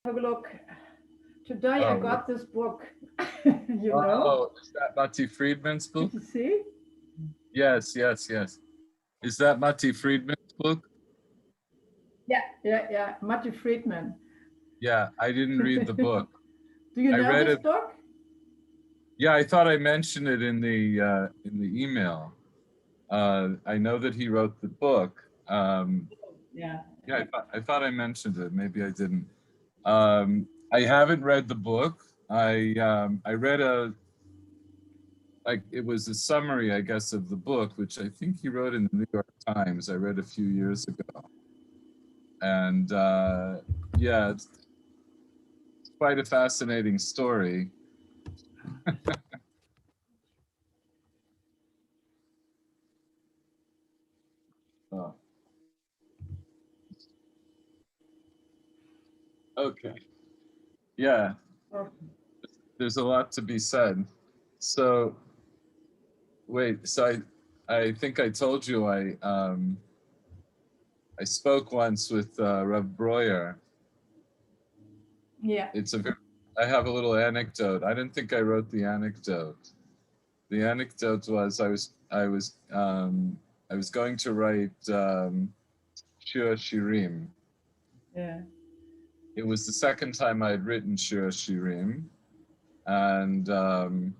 Have a look. Today I Oh, got this book, is that Matti Friedman's Did book? you see? Yes, yes, yes. Is that Matti Friedman's book? Yeah, yeah, yeah. Matthew Friedman. Yeah, I didn't read the book. Do you I know read this it. book? Yeah, I thought I mentioned it in the email. I know that he wrote the book. Yeah. Yeah, I thought I mentioned it. Maybe I didn't. I haven't read the book. I read a like it was a summary, I guess, of the book, which I think he wrote in the New York Times. I read a few years ago, and yeah, it's quite a fascinating story. Oh, okay, yeah, Oh, there's a lot to be said. So wait, so I think I told you I spoke once with Rev Breuer. yeah. It's a very, I have a little anecdote. I didn't think I wrote the anecdote. The anecdote was I was going to write Shir Shirim. Yeah. It was the second time I had written Shir Shirim, and the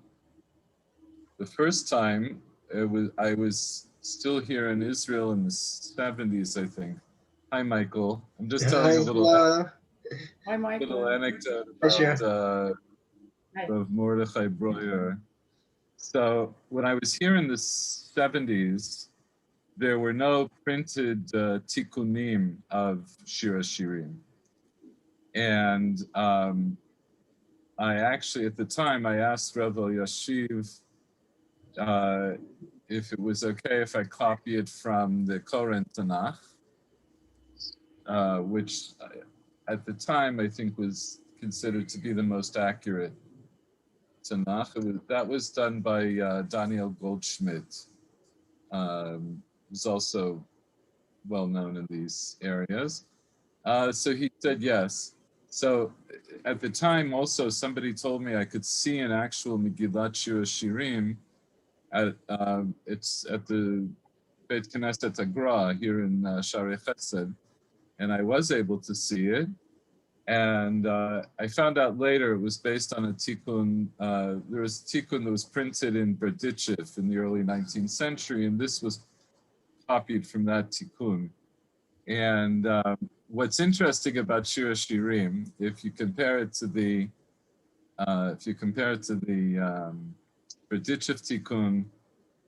first time I was still here in Israel in the 70s, I think. Hi, Michael. I'm just telling a Hi, hello. Hi, little Michael. anecdote Hi, about sure. Hi. of Mordechai Breuer. So when I was here in the 70s, there were no printed tikkunim of Shir Shirim. And I actually, at the time, I asked Rev Yashiv uh, if it was okay if I copy it from the Koren Tanakh, which at the time I think was considered to be the most accurate Tanakh. That was done by Daniel Goldschmidt, who's also well known in these areas. So he said yes. So at the time, also somebody told me I could see an actual Megillat Shir Shirim at it's at the Beit Knesset Agra here in Shari Chesed, and I was able to see it. And I found out later it was based on a tikkun. There was a tikkun that was printed in Berdichev in the early 19th century, and this was copied from that tikkun. And what's interesting about Shir Shirim, if you compare it to the Berdichev tikkun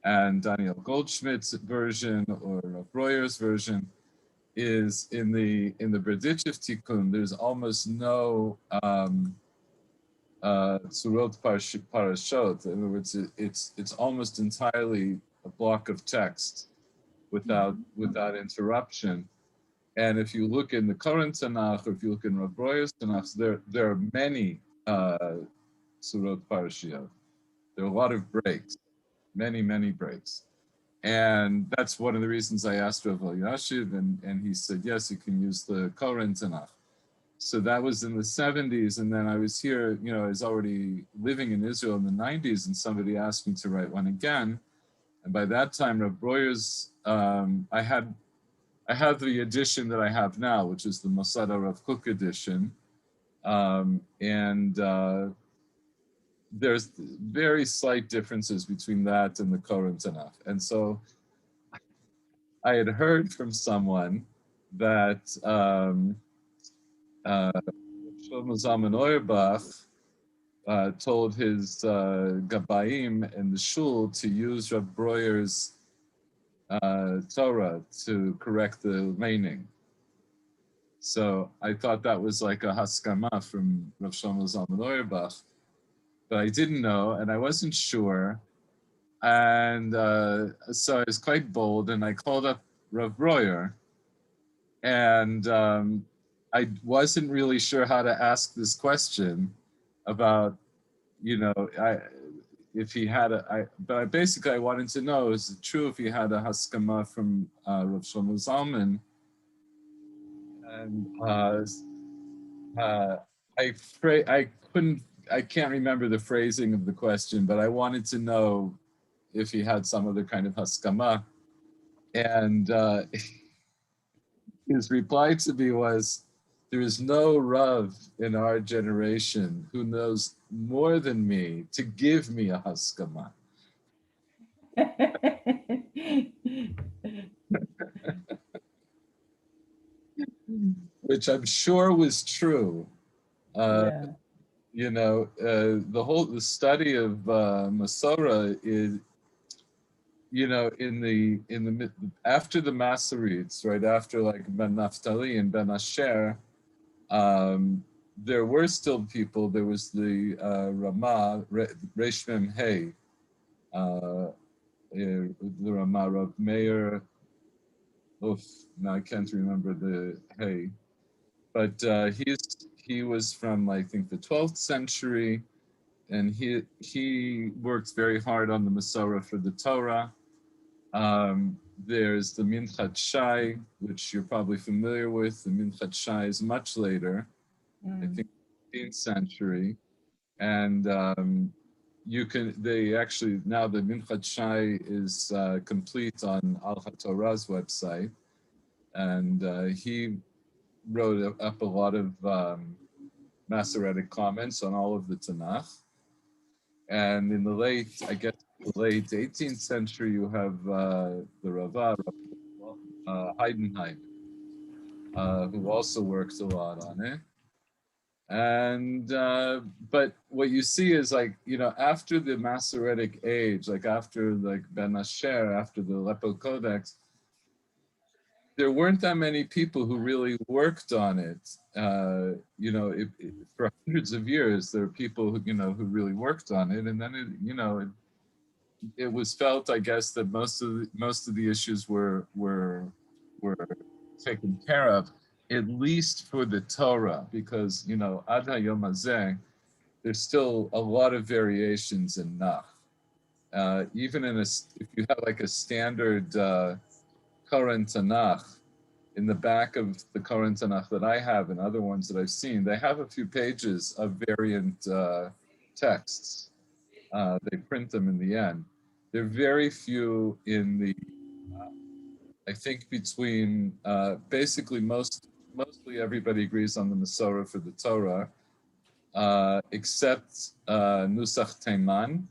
and Daniel Goldschmidt's version or Breuer's version, is in the Berdichev tikkun, there's almost no surot parashot. In other words, it's almost entirely a block of text without interruption. And if you look in the current Tanakh, or if you look in Rav Breuer's Tanakh, there are many surot parashiyot. There are a lot of breaks, many breaks. And that's one of the reasons I asked Rav Yashiv, and he said, yes, you can use the Koren Tanakh. So that was in the 70s. And then I was here, I was already living in Israel in the 90s, and somebody asked me to write one again. And by that time, Rav Breuer's, I have the edition that I have now, which is the Masada Rav Kook edition. And there's very slight differences between that and the Koren Tanakh. And so I had heard from someone that Shlomo Zalman Auerbach told his Gabaim in the shul to use Rav Breuer's Torah to correct the meaning. So I thought that was like a haskama from Rav Shlomo Zalman Auerbach, but I didn't know and I wasn't sure. And so I was quite bold and I called up Rav Breuer, and I wasn't really sure how to ask this question about, I if he had but basically I wanted to know, is it true if he had a haskama from Rav Shlomo Zalman? And I couldn't, I can't remember the phrasing of the question, but I wanted to know if he had some other kind of haskama. And his reply to me was, there is no Rav in our generation who knows more than me to give me a haskama. Which I'm sure was true. Yeah. You know, the study of Masorah is, you know, after the Masoretes, right after like Ben Naphtali and Ben Asher, there were still people. There was the Ramah, Reish Mem Hey, the Ramah Rav Meir. Oof, now I can't remember the Hey, but he was from I think the 12th century, and he worked very hard on the Masorah for the Torah. There's the Minchat Shai, which you're probably familiar with. The Minchat Shai is much later, I think 15th century. And they actually, now the Minchat Shai is complete on Al HaTorah's website. And he wrote up a lot of Masoretic comments on all of the Tanakh. And in the late 18th century, you have the Rava, Heidenheim, who also works a lot on it. And but what you see is like, you know, after the Masoretic age, like after like Ben Asher, after the Aleppo Codex, there weren't that many people who really worked on it. You know, for hundreds of years, there are people who, you know, who really worked on it, and then it was felt, I guess, that most of the issues were taken care of, at least for the Torah, because, you know, Ad HaYom Hazeh, there's still a lot of variations in Nach. Even if you have like a standard current Tanakh, in the back of the current Tanakh that I have and other ones that I've seen, they have a few pages of variant texts. They print them in the end. There are very few in the, I think between, basically mostly everybody agrees on the Masorah for the Torah, except Nusach Teiman.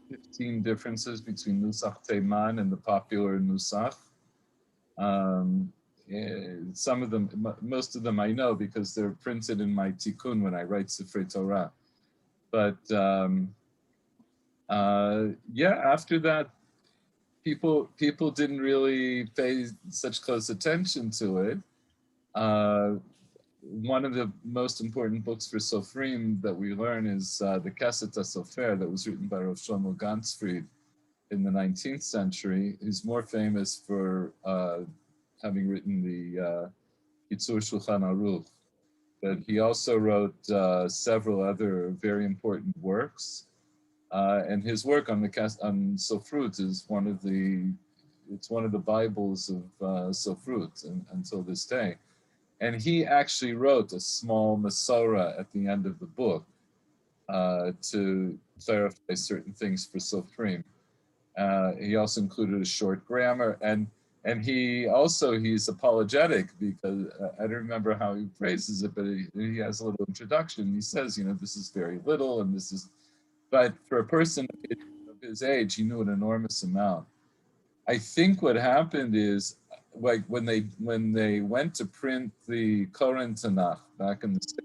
15 differences between Nusach Teiman and the popular Nusach. Some of them, most of them I know because they're printed in my tikkun when I write Sifrei Torah. But yeah, after that, people didn't really pay such close attention to it. One of the most important books for Sofrim that we learn is the Keset HaSofer that was written by Rav Shlomo Ganzfried in the 19th century. He's more famous for having written the Yitzur Shulchan Aruch, but he also wrote several other very important works. And his work on on Sofrut is one of the Bibles of Sofrut until this day. And he actually wrote a small Masorah at the end of the book to clarify certain things for Sofrim. He also included a short grammar, and he's apologetic because I don't remember how he phrases it, but he has a little introduction. He says, you know, this is very little, and this is, but for a person of his age, he knew an enormous amount. I think what happened is, like when they went to print the Koran Tanakh back in the 60s,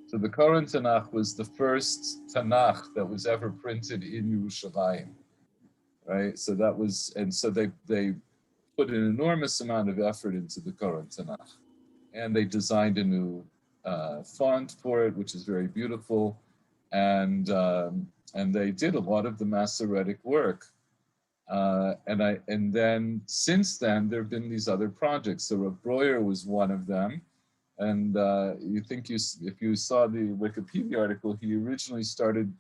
so the Koran Tanakh was the first Tanakh that was ever printed in Yerushalayim, right? So that was, and so they put an enormous amount of effort into the Koran Tanakh, and they designed a new font for it, which is very beautiful, and they did a lot of the Masoretic work. And then since then there have been these other projects. So Rav Breuer was one of them, and if you saw the Wikipedia article, he originally started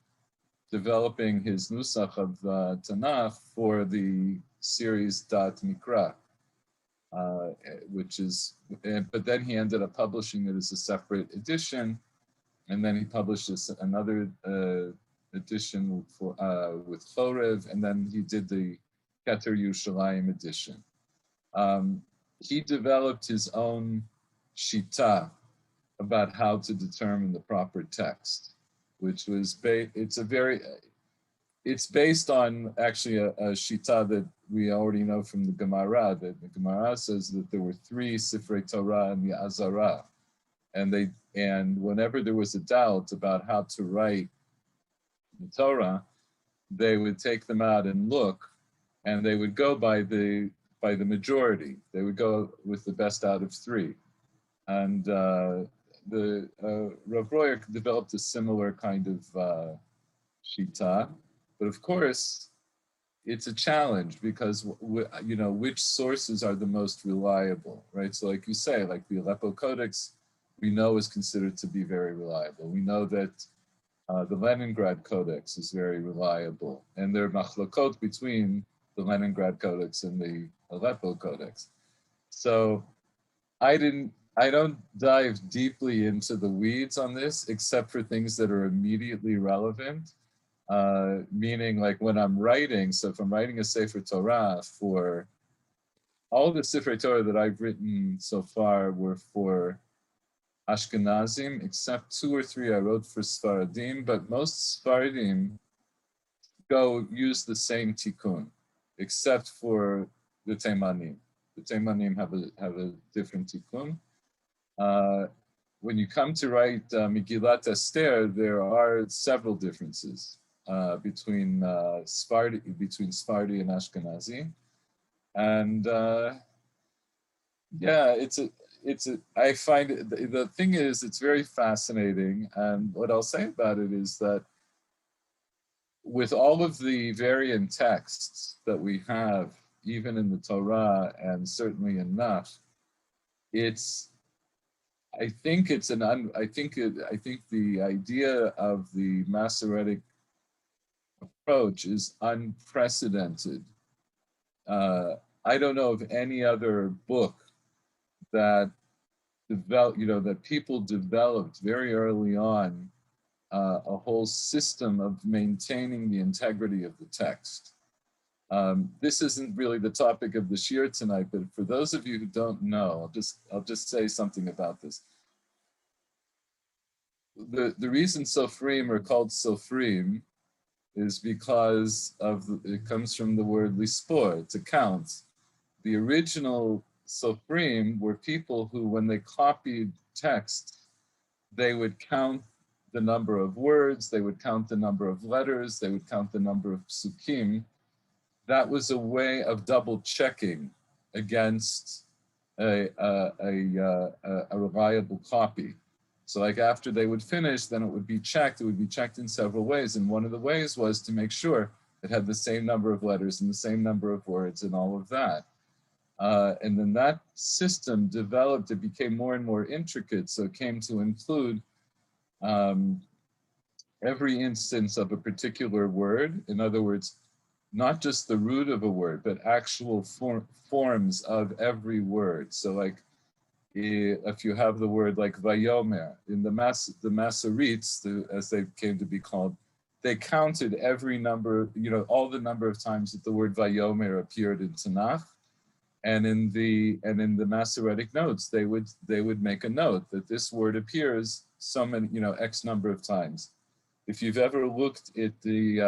developing his nusach of Tanakh for the series Dat Mikra, which is, but then he ended up publishing it as a separate edition, and then he published another edition for, with Chorev, and then he did the Keter Yerushalayim edition. He developed his own shita about how to determine the proper text, which was it's based on actually a shita that we already know from the Gemara, that the Gemara says that there were 3 Sifrei Torah and the Azara, and whenever there was a doubt about how to write the Torah, they would take them out and look, and they would go by the majority. They would go with the best out of 3. And Rav Royer developed a similar kind of shita, but of course, it's a challenge because which sources are the most reliable, right? So, like you say, like the Aleppo Codex, we know is considered to be very reliable. We know that the Leningrad Codex is very reliable, and there are machlokot between the Leningrad Codex and the Aleppo Codex. So I don't dive deeply into the weeds on this, except for things that are immediately relevant, meaning like when I'm writing, so if I'm writing a Sefer Torah, for all the Sefer Torah that I've written so far were for Ashkenazim, except 2 or 3 I wrote for Sfaradim, but most Sfaradim use the same tikkun, except for the Teimanim. The Teimanim have a different tikkun. When you come to write Megillat Esther, there are several differences between Sephardi and Ashkenazi, and I find the thing is, it's very fascinating, and what I'll say about it is that with all of the variant texts that we have, even in the Torah and certainly in Nach, I think the idea of the Masoretic approach is unprecedented. I don't know of any other book that that people developed very early on a whole system of maintaining the integrity of the text. This isn't really the topic of the shir tonight, but for those of you who don't know, I'll just say something about this. The reason Sofrim are called Sofrim is because it comes from the word lispor, to count. The original Sofrim were people who, when they copied text, they would count the number of words, they would count the number of letters, they would count the number of psukim. That was a way of double checking against a reliable copy. So like after they would finish, then it would be checked. It would be checked in several ways. And one of the ways was to make sure it had the same number of letters and the same number of words and all of that. And then that system developed, it became more and more intricate. So it came to include every instance of a particular word. In other words, not just the root of a word, but actual forms of every word. So like, if you have the word like Vayomer, in the Masoretes, as they came to be called, they counted every number, all the number of times that the word Vayomer appeared in Tanakh, and in the Masoretic notes, they would make a note that this word appears so many, X number of times. If you've ever looked at the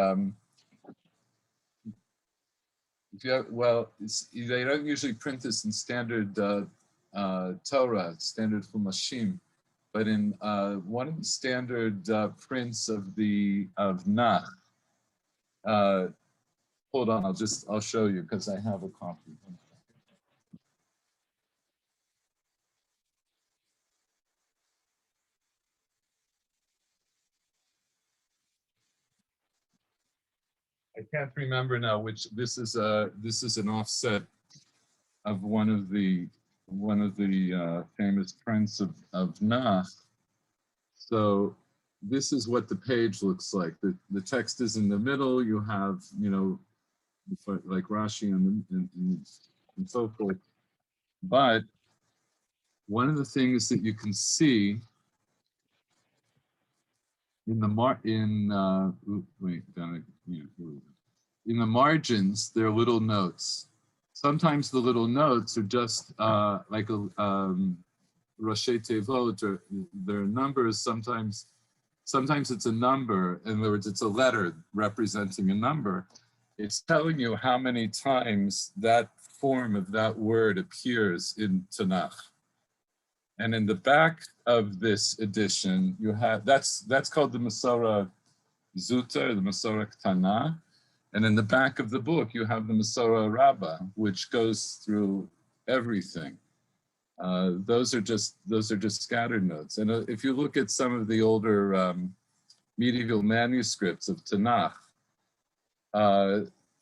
they don't usually print this in standard Torah, standard Chumashim, but in one of the standard prints of Nach. Hold on, I'll show you because I have a copy. I can't remember now which. This is an offset of one of the famous prints of Nach. So this is what the page looks like. The text is in the middle. You have like Rashi and so forth. But one of the things that you can see in the in the margins, there are little notes. Sometimes the little notes are just like a Roshei Tevot, or there are numbers. Sometimes it's a number. In other words, it's a letter representing a number. It's telling you how many times that form of that word appears in Tanakh. And in the back of this edition, you have, that's called the Masorah Zuta, or the Masorah Ktana. And in the back of the book, you have the Masorah Rabbah, which goes through everything. Those are just scattered notes. And if you look at some of the older medieval manuscripts of Tanakh,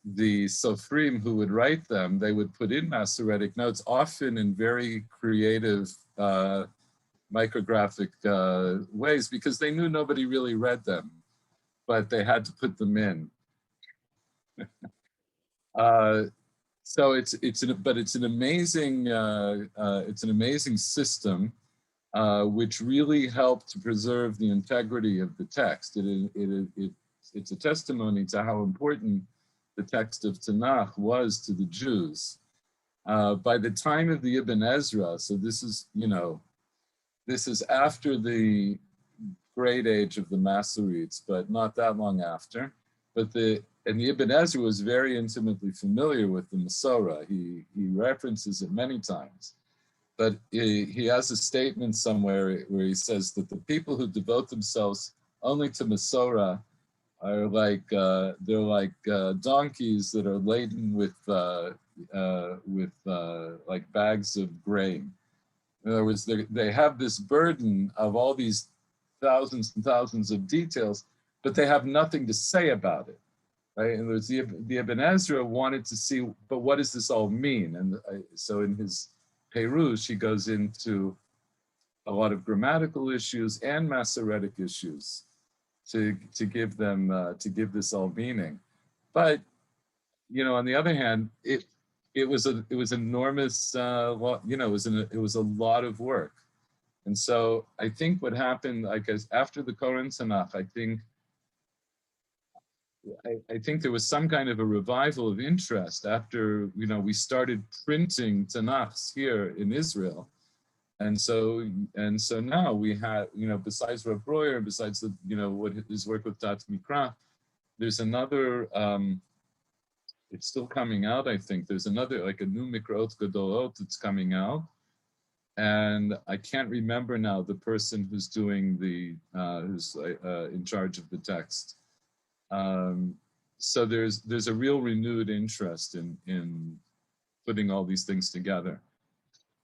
the Sofrim who would write them, they would put in Masoretic notes, often in very creative micrographic ways, because they knew nobody really read them, but they had to put them in. So it's an amazing system, which really helped to preserve the integrity of the text. It's a testimony to how important the text of Tanakh was to the Jews. By the time of the Ibn Ezra, so this is after the great age of the Masoretes, but not that long after. But the Ibn Ezra was very intimately familiar with the Masorah. He references it many times. But he has a statement somewhere where he says that the people who devote themselves only to Masorah are like donkeys that are laden with like bags of grain. In other words, they have this burden of all these thousands and thousands of details, but they have nothing to say about it, right? In other words, the Ibn Ezra wanted to see, but what does this all mean? And so in his Perush, he goes into a lot of grammatical issues and Masoretic issues to give this all meaning. But on the other hand, it was enormous. It was a lot of work. And so I think what happened, I guess, after the Koran Tanakh, I think there was some kind of a revival of interest after, we started printing Tanakhs here in Israel. And so now we have, besides Rav Breuer, besides what his work with Tat Mikra, there's another, it's still coming out, I think. There's another, like a new Mikraot Gedolot that's coming out. And I can't remember now the person who's doing who's in charge of the text. So there's a real renewed interest in putting all these things together.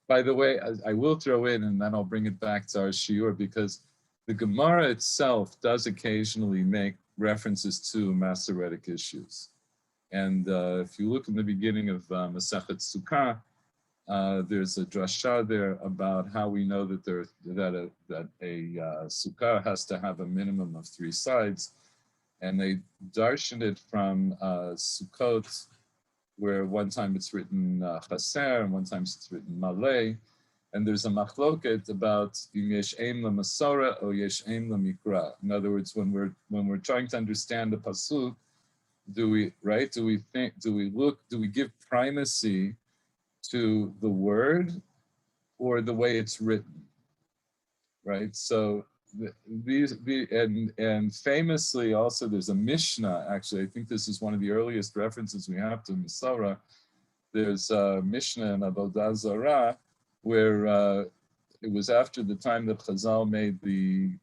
By the way, I will throw in, and then I'll bring it back to our shiur, because the Gemara itself does occasionally make references to Masoretic issues. And if you look in the beginning of Masechet Sukkah, there's a drasha there about how we know that a sukkah has to have a minimum of 3 sides, and they darshan it from Sukkot, where one time it's written chaser and one time it's written malay, and there's a machloket about yesh aim la masora or yesh aim la mikra. In other words, when we're trying to understand the pasuk, do we give primacy to the word or the way it's written, right? So and famously also there's a Mishnah, actually, I think this is one of the earliest references we have to Masorah. There's a Mishnah in Avodah Zarah where it was after the time that Chazal made the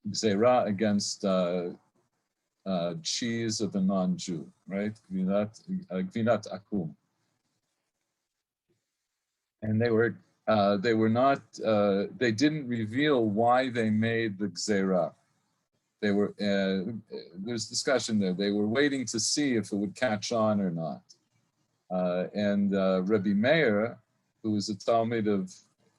Gzeirah against cheese of a non-Jew, right? Gvinat akum. And they didn't reveal why they made the Gzeirah. There's discussion there. They were waiting to see if it would catch on or not. And Rabbi Meir, who was a Talmid of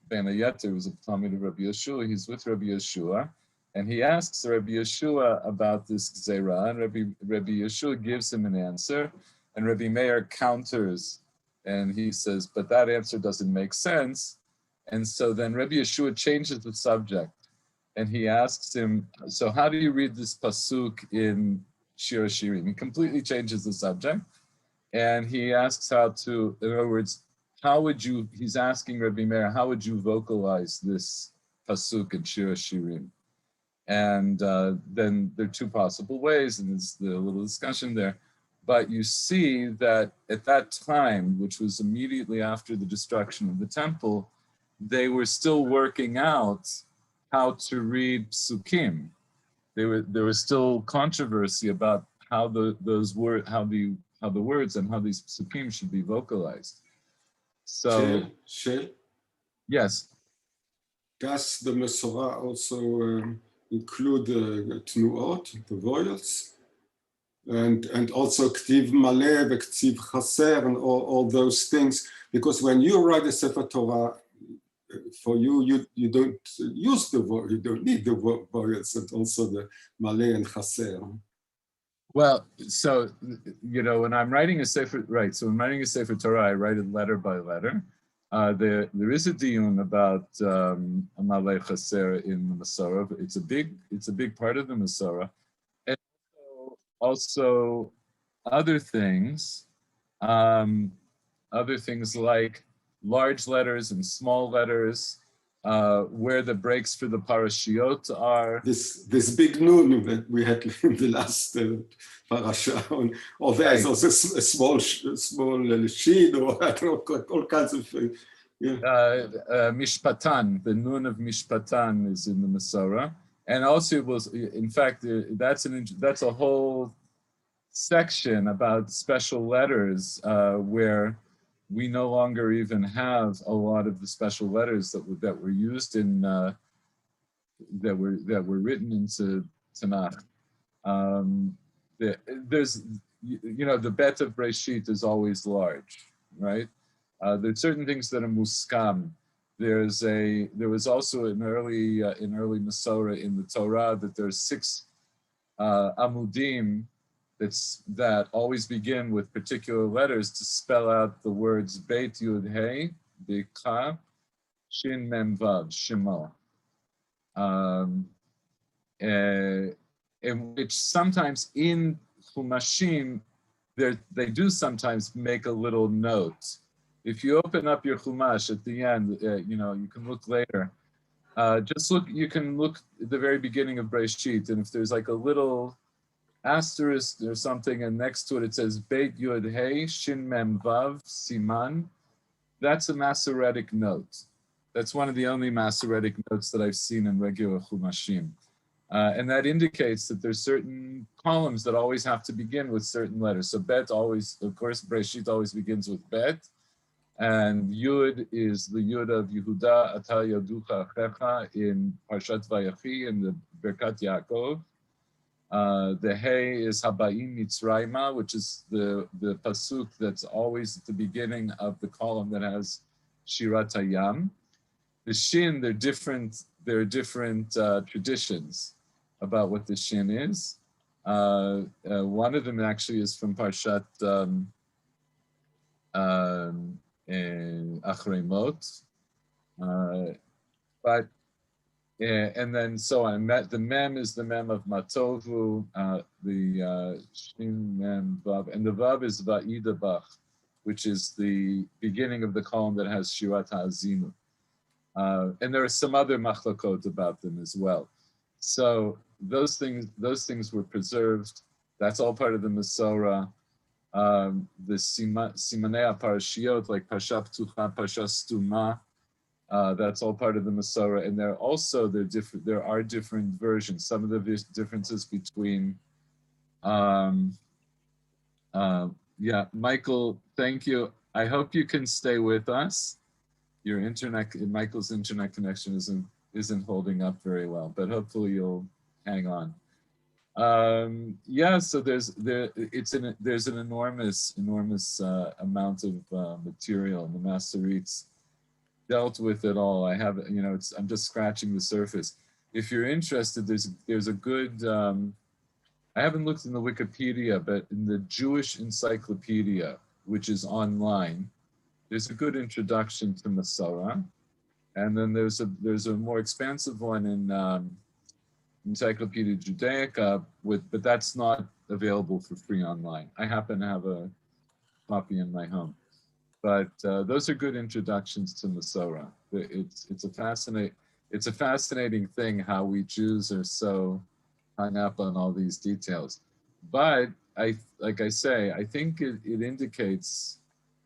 Ben Yeter, was a Talmid of Rabbi Yeshua, he's with Rabbi Yeshua, and he asks Rabbi Yeshua about this Gzeirah, and Rabbi Yeshua gives him an answer, and Rabbi Meir counters And he says, but that answer doesn't make sense. And so then Rabbi Yeshua changes the subject and he asks him, so how do you read this pasuk in Shir Shirim? He completely changes the subject and he asks how to, in other words, how would you, he's asking Rabbi Meir, how would you vocalize this pasuk in Shir Shirim? And then there are two possible ways, and there's a little discussion there. But you see that at that time, which was immediately after the destruction of the temple, they were still working out how to read psukim. There was still controversy about how the words and how these psukim should be vocalized. So Shel, yes. does the Mesorah also include tnuot, the vowels? And also ktiv maleh, ktiv chaser, and all those things. Because when you write a Sefer Torah, for you don't use the vowel, you don't need the vowels, and also the maleh and chaser. Well, so, when I'm writing a Sefer, right, so when I'm writing a Sefer Torah, I write it letter by letter. There is a diyun about maleh chaser in the Mesorah. It's a big part of the Mesorah. And also other things like large letters and small letters, where the breaks for the parashiot are. This big nun that we had in the last parasha, or there's also a small sheet, or I don't know, all kinds of things. Yeah. Mishpatan, the nun of Mishpatan is in the Mesorah. And also it was, in fact, that's a whole section about special letters where we no longer even have a lot of the special letters that were used in that were written into Tanakh. There's the bet of Breshit is always large, right? There's certain things that are muskam. There was also in early Mesorah in the Torah that there's 6 amudim that always begin with particular letters to spell out the words Beit Yud Hey, Bika, Shin Mem Vav, Shema. In which sometimes in Chumashim, they do sometimes make a little note. If you open up your Chumash at the end, you can look later. You can look at the very beginning of Breshit, and if there's like a little asterisk or something, and next to it says Beit Yud Hey, Shin Mem Vav, Siman, that's a Masoretic note. That's one of the only Masoretic notes that I've seen in regular Chumashim. And that indicates that there's certain columns that always have to begin with certain letters. So Bet always, of course, Breshit always begins with Bet. And Yud is the Yud of Yehuda, Ata Yaducha Achecha in Parshat Vayachi in the Berkat Yaakov. The Hey is Habaim Mitzrayma, which is the pasuk that's always at the beginning of the column that has Shirat Hayam. The Shin, there are different traditions about what the Shin is. One of them actually is from Parshat Achrei Mot, and then so on. The Mem is the Mem of Matovu, the Shin Mem Vav, and the Vav is Va'idabach, which is the beginning of the column that has Shirat HaAzinu. And there are some other machlokot about them as well. So those things were preserved. That's all part of the Mesorah. The Simanei Parashiot, like Parshat Ptucha, Parshat Stuma, that's all part of the Mesorah. And there are different versions. Some of the differences between, Michael, thank you. I hope you can stay with us. Michael's internet connection isn't holding up very well, but hopefully you'll hang on. So there's an enormous amount of material, and the Masoretes dealt with it all. I'm just scratching the surface. If you're interested, there's a good. I haven't looked in the Wikipedia, but in the Jewish Encyclopedia, which is online. there's a good introduction to Masorah, and then there's a more expansive one in Encyclopedia Judaica, but that's not available for free online. I happen to have a copy in my home, but those are good introductions to Masorah. It's a fascinating thing how we Jews are so hung up on all these details. But like I say, I think it indicates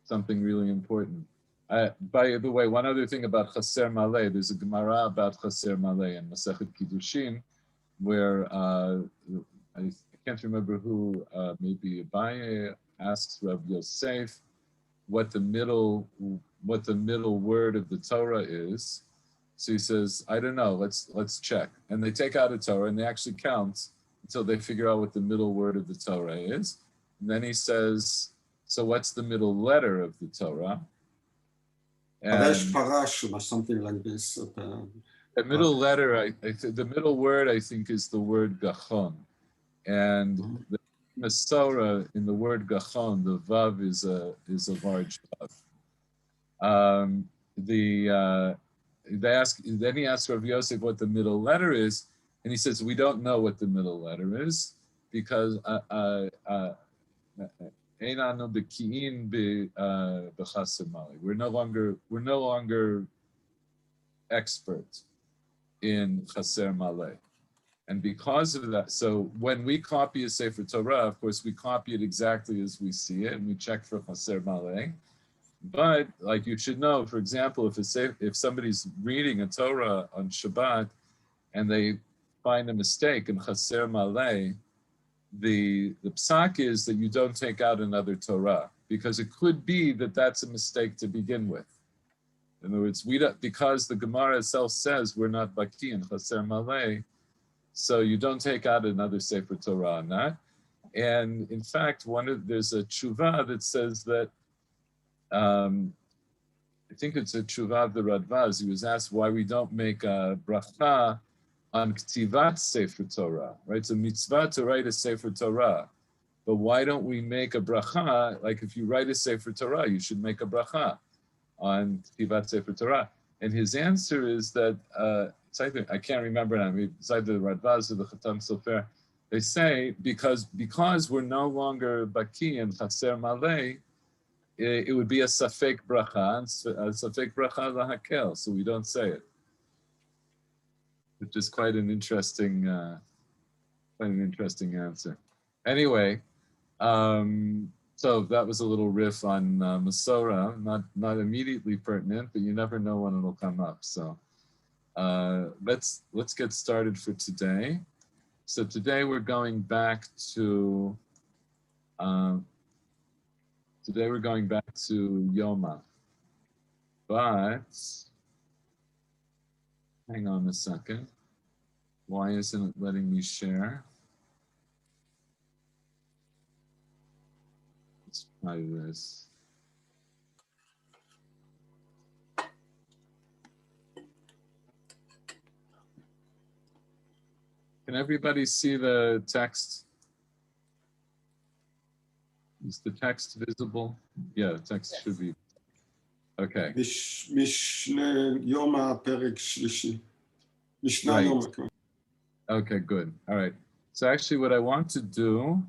something really important. By the way, one other thing about Chaser Maleh, there's a Gemara about Chaser Maleh in Masechet Kiddushin, where I can't remember who, maybe Abaye asks Rav Yosef what the middle word of the Torah is. So he says, I don't know, let's check. And they take out a Torah and they actually count until they figure out what the middle word of the Torah is. And then he says, so what's the middle letter of the Torah? Paresh Parash or something like this. The middle letter, the middle word, I think, is the word Gachon. And the Masorah, in the word Gachon, the Vav is a large Vav. Then he asks Rav Yosef what the middle letter is, and he says, we don't know what the middle letter is, because we're no longer expert in Chaser Maleh. And because of that, so when we copy a Sefer Torah, of course, we copy it exactly as we see it, and we check for Chaser Maleh. But like you should know, for example, if somebody's reading a Torah on Shabbat and they find a mistake in Chaser Maleh, the psak is that you don't take out another Torah, because it could be that that's a mistake to begin with. In other words, because the Gemara itself says we're not baki in Chaser Maleh, so you don't take out another Sefer Torah on that. And in fact, there's a tshuva that says that, I think it's a tshuva of the Radvaz. He was asked why we don't make a bracha on ktivat Sefer Torah, right? It's a mitzvah to write a Sefer Torah, but why don't we make a bracha? Like if you write a Sefer Torah, you should make a bracha on ktivat Sefer Torah. And his answer is that, I can't remember now, it's either the Radvaz or the Chatam Sofer, they say because we're no longer baki in Chaser Maleh, it would be a safek bracha, and a safek bracha lahakel, so we don't say it. Which is quite an interesting answer. Anyway, so that was a little riff on Masorah, not immediately pertinent, but you never know when it'll come up. So let's get started for today. So today we're going back to Yoma, but hang on a second. Why isn't it letting me share? Let's try this. Can everybody see the text? Is the text visible? Yeah, the text should be. Okay. Mishnah Yoma Perek Shlishi. Mishnah Yoma. Okay, good. All right. So actually what I want to do,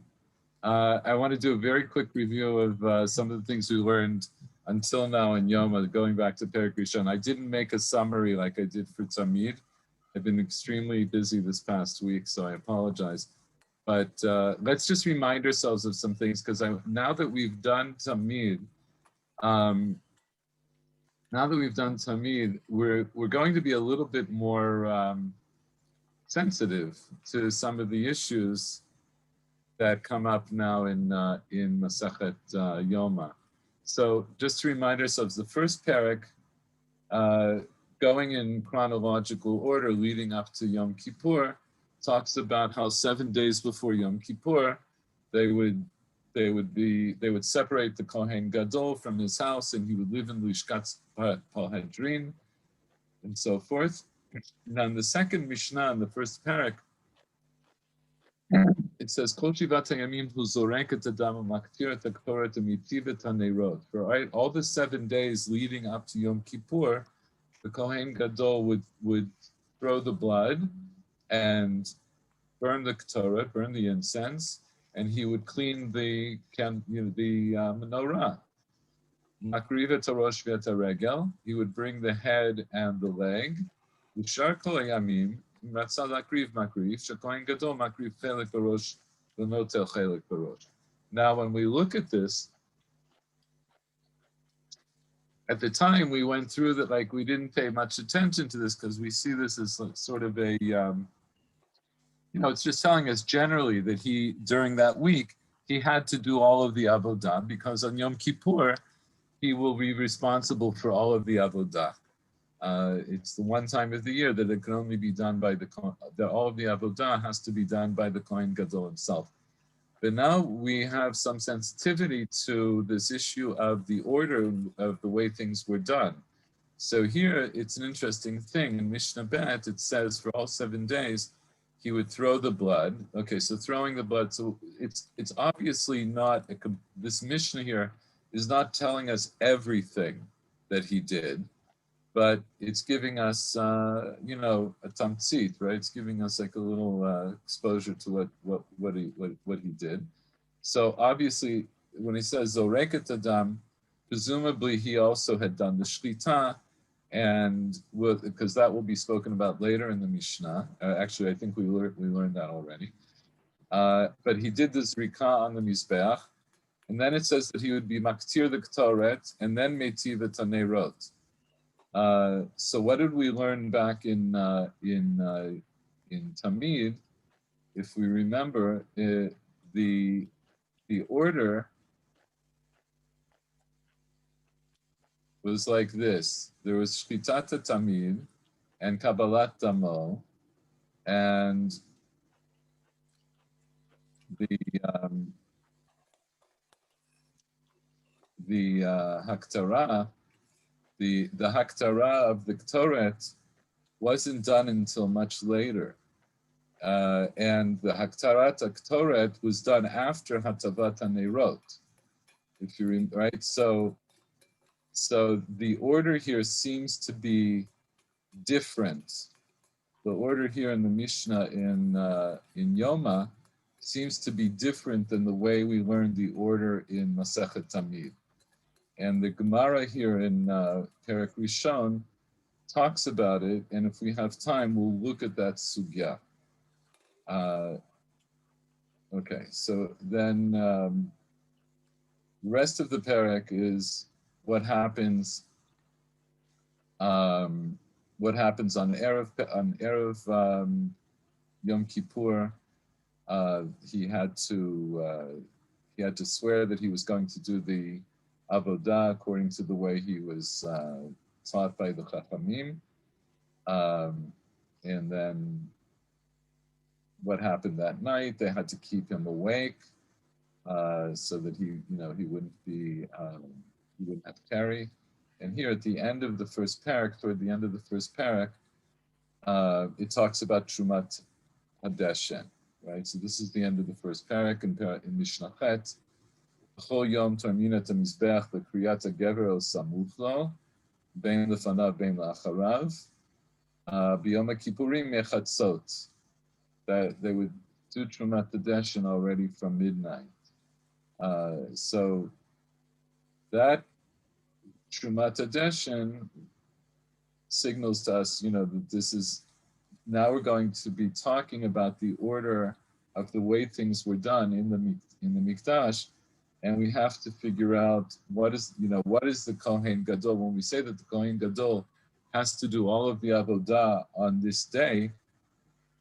I want to do a very quick review of some of the things we learned until now in Yoma, going back to Perek Rishon. I didn't make a summary like I did for Tamid. I've been extremely busy this past week, so I apologize. But let's just remind ourselves of some things, because now that we've done Tamid, we're going to be a little bit more sensitive to some of the issues that come up now in Masechet Yoma. So just to remind ourselves, the first perek, going in chronological order leading up to Yom Kippur, talks about how 7 days before Yom Kippur, they would separate the Kohen Gadol from his house, and he would live in Lishkat Parhadrin, and so forth. Now in the second Mishnah, in the first perek, it says, "Kol shivat hayamim hu zorek et adam u'maktir et haktoret u'mitiv et haneirot." For all the 7 days leading up to Yom Kippur, the Kohen Gadol would throw the blood and burn the Ketores, burn the incense, and he would clean the menorah. Makriv et harosh v'et haregel. He would bring the head and the leg. Ushar kol hayamim ratzah lakriv makriv shekohen gadol makriv chelik harosh v'notel chelik harosh. Now, when we look at this, at the time we went through that, like, we didn't pay much attention to this because we see this as sort of a it's just telling us generally that he, during that week, he had to do all of the avodah, because on Yom Kippur, he will be responsible for all of the avodah. It's the one time of the year that it can only be done by that all of the avodah has to be done by the Kohen Gadol himself. But now we have some sensitivity to this issue of the order of the way things were done. So here, it's an interesting thing. In Mishnah Bet, it says for all 7 days, he would throw the blood. Okay, so throwing the blood, so it's obviously not, this Mishnah here is not telling us everything that he did, but it's giving us, a tamtzit, right? It's giving us like a little exposure to what he did. So obviously, when he says zoreket adam, presumably he also had done the shchita, and because that will be spoken about later in the Mishnah. Actually, I think we learned that already. But he did this rika on the mizbeach, and then it says that he would be maktir the ketoret and then metiv et haneirot. So what did we learn back in Tamid? If we remember, the order was like this. There was Shchitat Tamid and Kabbalat Damo, and the Haktara, the Haktara of the Ketoret wasn't done until much later. And the Haktarat Ketoret was done after Hatavat HaNeirot. If you right, so the order here seems to be different. The order here in the Mishnah in Yoma seems to be different than the way we learned the order in Masechet Tamid. And the Gemara here in Perek Rishon talks about it, and if we have time, we'll look at that sugya. Okay, so then the rest of the Perek is what happens on Erev Yom Kippur. He had to swear that he was going to do the avodah according to the way he was taught by the Chachamim, and then what happened that night? They had to keep him awake so that he wouldn't have to carry. And here at the end of the first parak, toward the end of the first parak, it talks about Trumat Hadeshen, right? So this is the end of the first parak in Mishnah Chet. B'chol yom tarminat hamizbeach b'kriyat hagever el samuch lo, bein lefanav bein la'acharav, b'yom ha'kippurim mechatzot. That they would do Trumat Hadeshen already from midnight. So that Trumat Hadeshen signals to us, that this is, now we're going to be talking about the order of the way things were done in the Mikdash, and we have to figure out what is the Kohen Gadol. When we say that the Kohen Gadol has to do all of the avodah on this day,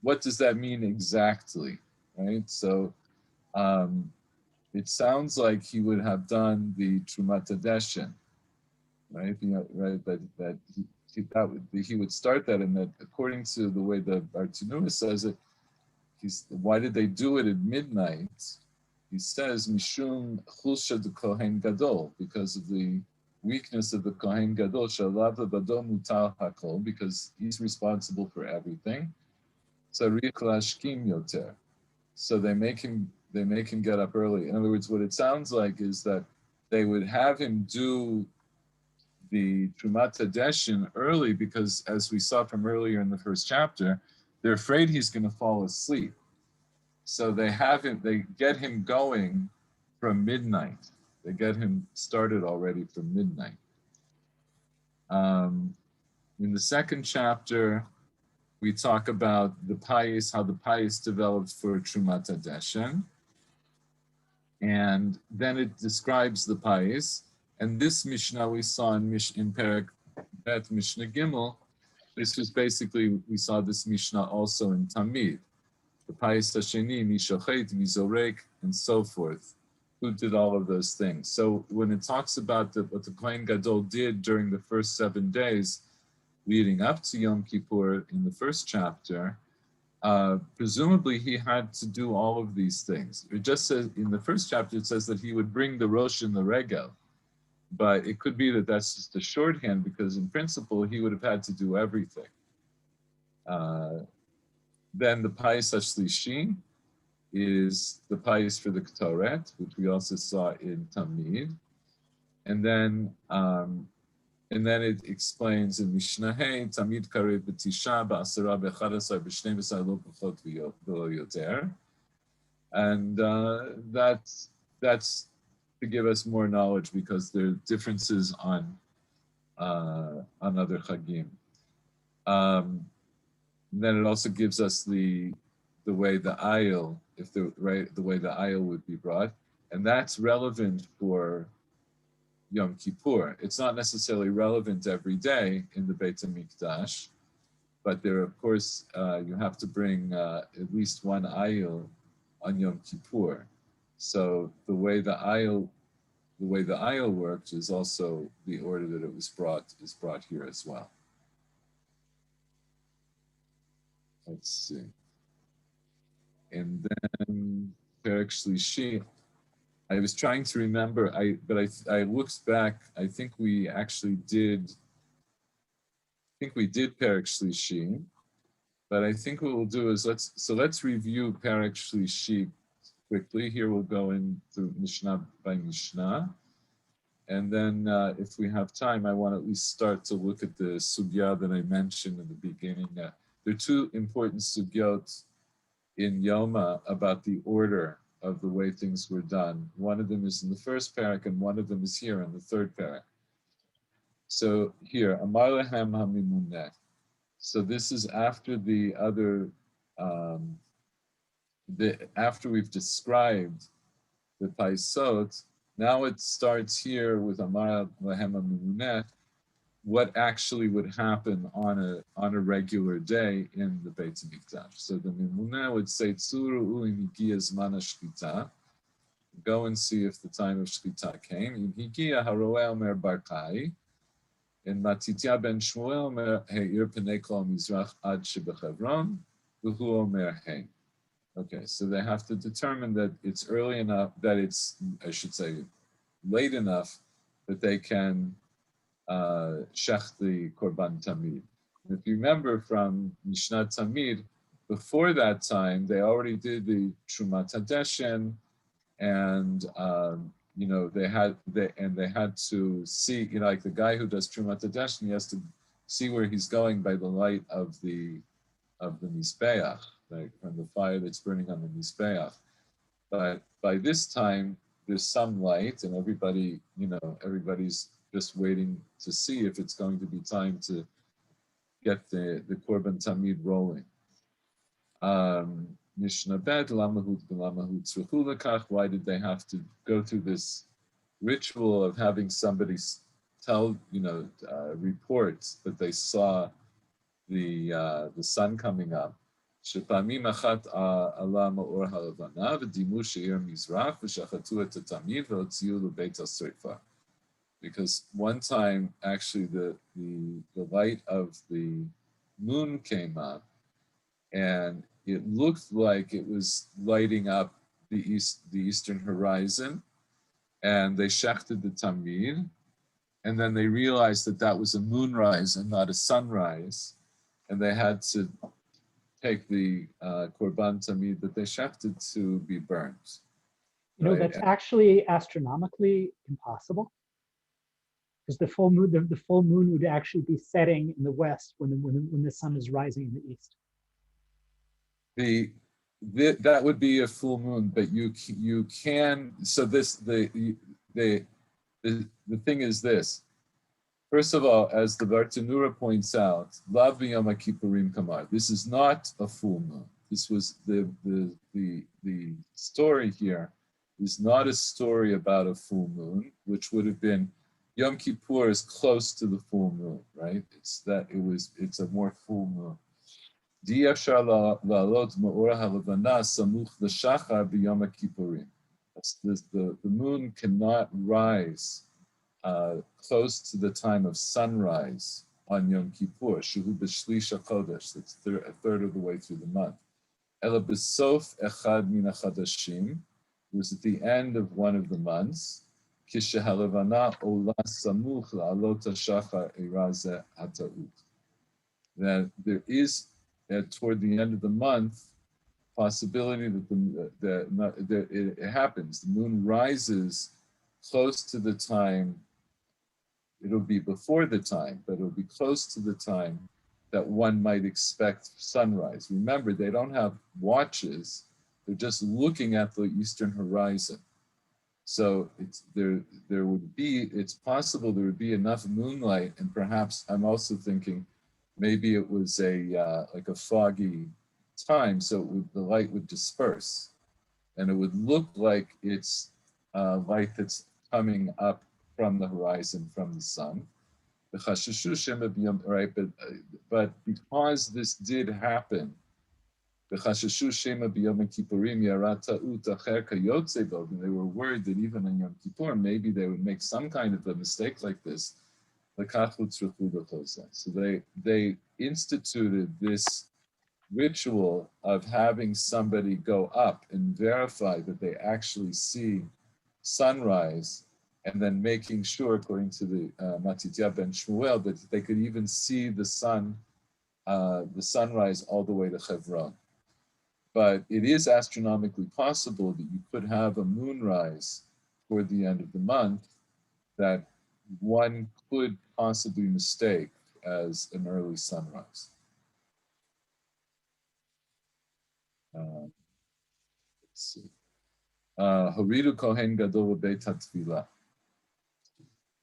what does that mean exactly, right? So it sounds like he would have done the Trumat Hadeshen, right? Right. That he would start that, and that according to the way the Bartanura says it, why did they do it at midnight? He says Mishum Chulsha de Kohen Gadol, because of the weakness of the Kohen Gadol, Shalav Bado Mutar Hakol, because he's responsible for everything. Tzarich Lashkim Yoter. So they make him get up early. In other words, what it sounds like is that they would have him do the Trumat Hadeshin early because, as we saw from earlier in the first chapter, they're afraid he's going to fall asleep. So they get him going from midnight. They get him started already from midnight. In the second chapter, we talk about the payis, how the payis developed for Trumat Hadeshin. And then it describes the payis. And this Mishnah we saw in Perek Bet Mishnah Gimel, this was basically, we saw this Mishnah also in Tamid. The payis hasheni, mishochet, mizorek, and so forth. Who did all of those things? So when it talks about what the Kohen Gadol did during the first 7 days leading up to Yom Kippur in the first chapter, presumably he had to do all of these things. It just says in the first chapter, it says that he would bring the rosh and the regel, but it could be that that's just a shorthand because in principle he would have had to do everything. Then the payis hashlishi is the payis for the Ketoret, which we also saw in Tamid, and then it explains in Mishnah Hey, Tamid karev b'tisha ba'asara b'chadasar b'shnei v'sar lo pachot v'lo yoter, and that's to give us more knowledge because there are differences on other chagim. Then it also gives us the way the ayil, the way the ayil would be brought, and that's relevant for Yom Kippur. It's not necessarily relevant every day in the Beit HaMikdash, but there, of course, you have to bring at least one ayil on Yom Kippur. So the way the ayil worked is also the order that it was brought here as well. Let's see. And then Perek Shlishi. I was trying to remember, I looked back. I think we actually did. Perek Shlishi, but I think what we'll do is let's review Perek Shlishi quickly. Here we'll go into Mishnah by Mishnah, and then if we have time, I want to at least start to look at the sugya that I mentioned in the beginning. There are two important sugyot in Yoma about the order of the way things were done. One of them is in the first parak, and one of them is here in the third parak. So here, Amar lehem hamimuneh. So this is after the other, after we've described the paisot. Now it starts here with Amar lehem hamimuneh, what actually would happen on a regular day in the Beit HaMikdash. So the Mimunah would say, Tzuru u'im higia zman hashchita, go and see if the time of Shchita came. Im higia haroeh omer barkai, and Matitya ben Shmuel omer he'ir pnei kol mizrach ad shebechevron, v'hu omer hey. Okay, so they have to determine that it's early enough, that it's, I should say, late enough that they can shech the korban tamid. If you remember from Mishnah Tamid, before that time they already did the Trumat Hadeshin, and they had to see, like the guy who does Trumat Hadeshin, he has to see where he's going by the light of the Mizbeach, like from the fire that's burning on the Mizbeach. But by this time there's some light, and everybody's just waiting to see if it's going to be time to get the Korban Tamid rolling. Mishnah Bet, Lamahut B'Lamahut Tzruchu Lekach. Why did they have to go through this ritual of having somebody tell, report that they saw the sun coming up? Shepamim achat ala ma'or halavana v'dimu she'ir mizrach v'shachatu et tamid v'otziu l'beit ha'srifa. Because one time, actually, the light of the moon came up, and it looked like it was lighting up the eastern horizon, and they shechted the tamid, and then they realized that was a moonrise and not a sunrise, and they had to take the korban tamid that they shechted to be burnt. You know, Right? that's actually astronomically impossible, because the full moon, the full moon would actually be setting in the west when the sun is rising in the east. That would be a full moon, but you can. So the thing is this. First of all, as the Bartanura points out, Lav Yom Kippurim Kamar. This is not a full moon. This was the story here is not a story about a full moon, which would have been Yom Kippur is close to the full moon, right? It's a more full moon. The moon cannot rise close to the time of sunrise on Yom Kippur, Shuhu B'Shlish HaChodesh, that's a third of the way through the month. Ela B'Sof Echad Min HaChadashim, it was at the end of one of the months, Kishehalavana Ola Samuch La'alot HaShachar Eiraze HaTa'ut. That there is, toward the end of the month, possibility that it happens. The moon rises close to the time. It'll be before the time, but it'll be close to the time that one might expect sunrise. Remember, they don't have watches. They're just looking at the eastern horizon. So it's possible there would be enough moonlight, and perhaps I'm also thinking maybe it was like a foggy time, so the light would disperse, and it would look like it's light that's coming up from the horizon from the sun. Right, but because this did happen, and they were worried that even on Yom Kippur, maybe they would make some kind of a mistake like this. So they instituted this ritual of having somebody go up and verify that they actually see sunrise, and then making sure, according to the Matitya ben Shmuel, that they could even see the sunrise all the way to Hebron. But it is astronomically possible that you could have a moonrise toward the end of the month that one could possibly mistake as an early sunrise. Let's see. Horidu Kohen Gadol Beit HaTfilah.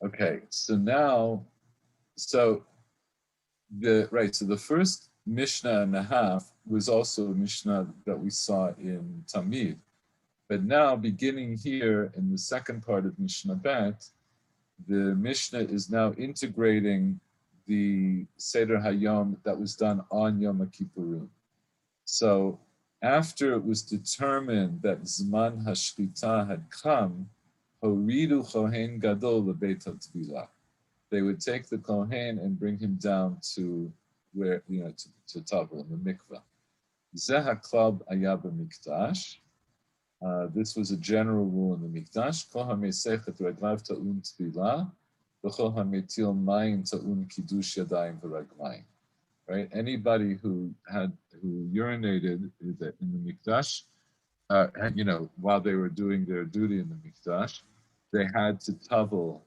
Okay, so the first Mishnah and a half was also a Mishnah that we saw in Tamid. But now, beginning here in the second part of Mishnah Bet, the Mishnah is now integrating the Seder Hayom that was done on Yom Kippurim. So after it was determined that Zman HaShlita had come, Horidu Kohen Gadol LeBeit HaTfilah. They would take the Kohen and bring him down to where, to Tavel, in the mikveh. Zeh HaKlal Aya B'Mikdash. This was a general rule in the Mikdash. Kol HaMeisech Et Raglav Ta'un Tfilah, V'chol HaMetil Mayim Ta'un Kiddush Yadayim V'Raglayim. Right? Anybody who urinated in the Mikdash, while they were doing their duty in the Mikdash, they had to tavel.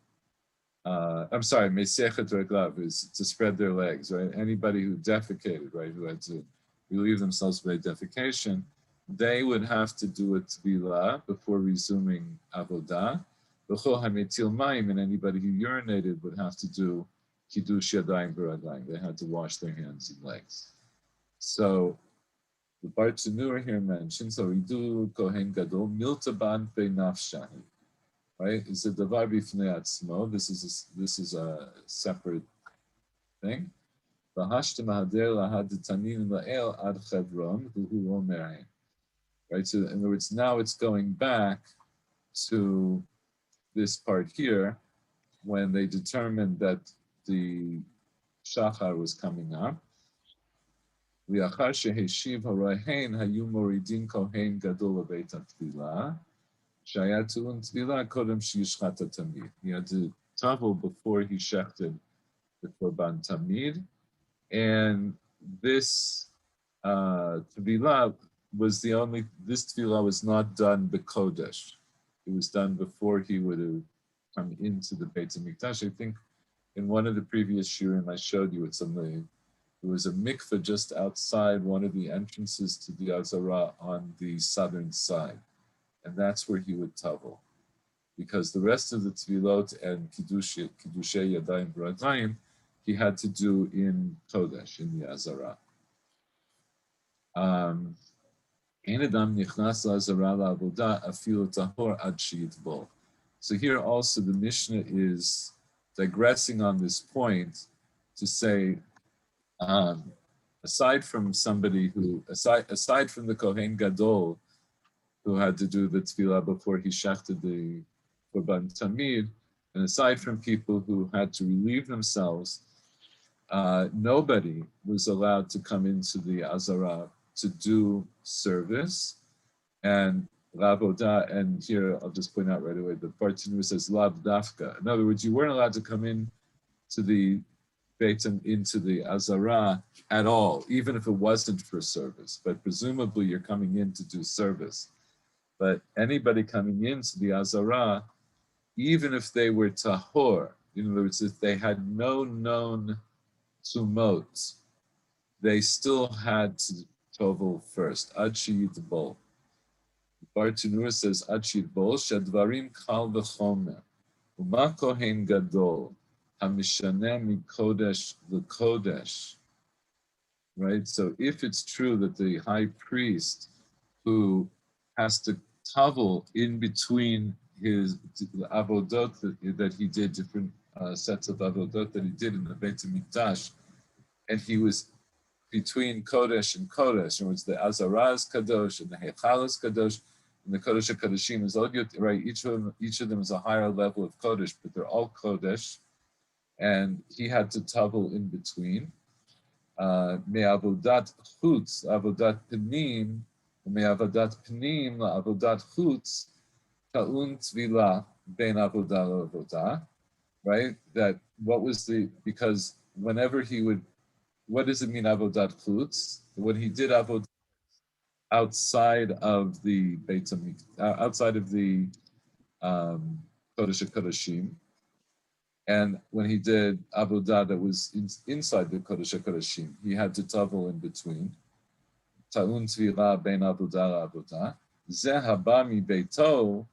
Meisechet reglav is to spread their legs, right? Anybody who defecated, right, who had to relieve themselves by defecation, they would have to do a tefillah before resuming avodah. V'chol hametil mayim, and anybody who urinated would have to do kiddush yadayim v'raglayim. They had to wash their hands and legs. So the Bartanura here mentions, so Ridu Kohen Gadol Miltaban Pe Nafshani. Right? Is a davar b'fnei atzmo. This is a separate thing. V'hashtem hader lahad tanin la'el ad Hebron v'hu omer. Right. So in other words, now it's going back to this part here when they determined that the shachar was coming up. V'achar sheheshiv harahen hayu moridin kohen gadol lebeit hatfilah. He had to travel before he shechted the korban tamid, and this Tevilah was this Tevilah was not done b'Kodesh. It was done before he would have come into the Beit HaMikdash. I think in one of the previous shiurim I showed you there was a mikveh just outside one of the entrances to the Azara on the southern side. And that's where he would tavel. Because the rest of the Tvilot and Kiddushay Yadayim B'Radayim, he had to do in Kodesh, in the Azara. So here also the Mishnah is digressing on this point to say, aside from from the Kohen Gadol, who had to do the tefillah before he shachted the Korban Tamid, and aside from people who had to relieve themselves, nobody was allowed to come into the Azara to do service. And Lavoda, and here I'll just point out right away, the Bartinu says Lav Dafka. In other words, you weren't allowed to come in to the into the Azara at all, even if it wasn't for service. But presumably you're coming in to do service. But anybody coming into the Azara, even if they were tahor, in other words, if they had no known tumot, they still had to tovel first. Ad sheyitbol. Bartanur says Ad sheyitbol shadvarim kal v'chomer u'ma kohen gadol hamishaneh mikodesh l'kodesh. Right. So if it's true that the high priest who has to tavel in between his avodot that he did, different sets of avodot that he did in the Beit HaMikdash, and he was between Kodesh and Kodesh, in which the Azara is Kadosh and the Heichal is Kadosh, and the Kodesh HaKadoshim is all good, right? Each of them is a higher level of Kodesh, but they're all Kodesh, and he had to tavel in between. Me'avodat chutz, avodat panim, me'avodat panim la'avodat chutz, ta'un tvila ben avodah la'avodah, right? That what was because whenever he would, what does it mean avodat chutz? When he did avodah outside of the Beit HaMikdash, outside of the Kodesh HaKodashim, and when he did avodah that was inside the Kodesh HaKodashim, he had to tavel in between. Ta'un tvila ben avodah la'avodah. Zeh haba mi beito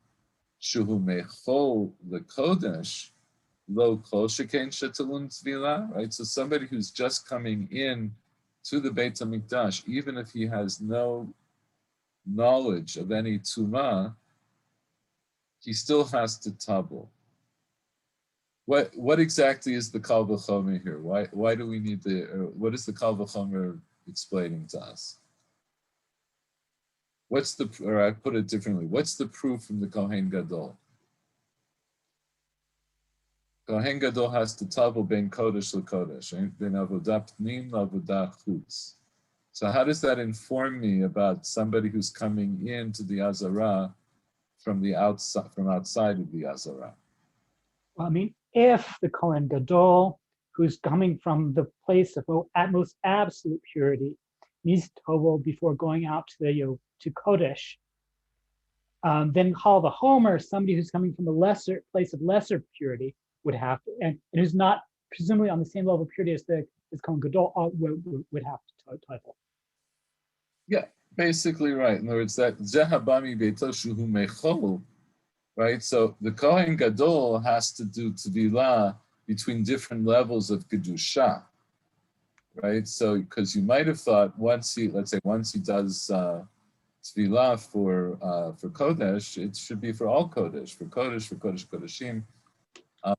shuhu mechol lekodesh lo kol sheken shetalun tvila. Right. So somebody who's just coming in to the Beit HaMikdash, even if he has no knowledge of any tumah, he still has to tavel. What exactly is the Kal V'chomer here? Why do we need what is the Kal V'chomer explaining to us? Or I put it differently, what's the proof from the Kohen Gadol? Kohen Gadol has to tavel ben Kodesh l'Kodesh, right? Ben avodah pnim l'avodah chutz. So how does that inform me about somebody who's coming into the Azara from outside of the Azara? Well, I mean, if the Kohen Gadol, who's coming from the place of most absolute purity, needs to tovel before going out to Kodesh, then Kal V'chomer, somebody who's coming from a place of lesser purity, would have to, and who's not presumably on the same level of purity as Kohen Gadol, would have to tovel. Yeah, basically right. In other words, that Zehabami Beito Shuhu Mechol, right? So the Kohen Gadol has to do Tevilah between different levels of Kedusha, right? So, because you might have thought once he does Tevilah for Kodesh, it should be for all Kodesh, for Kodesh Kodashim.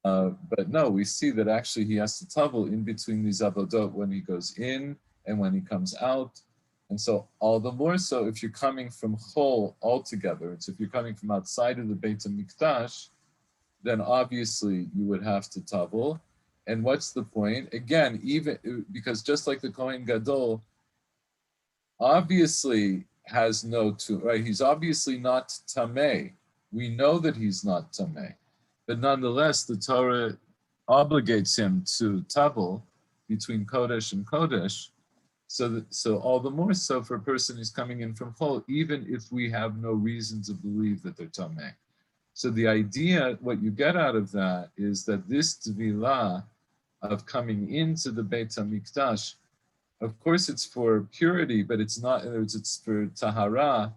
But no, we see that actually he has to tavel in between these avodot when he goes in and when he comes out. And so all the more so if you're coming from Chol altogether, so if you're coming from outside of the Beit HaMikdash, then obviously you would have to tavel. And what's the point? Again, even because just like the Kohen Gadol obviously has right? He's obviously not Tameh. We know that he's not Tameh. But nonetheless, the Torah obligates him to tavel between Kodesh and Kodesh. So all the more so for a person who's coming in from Chol, even if we have no reason to believe that they're Tameh. So the idea, what you get out of that is that this Tvilah of coming into the Beit HaMikdash, of course it's for purity, but it's not, in other words, it's for Tahara,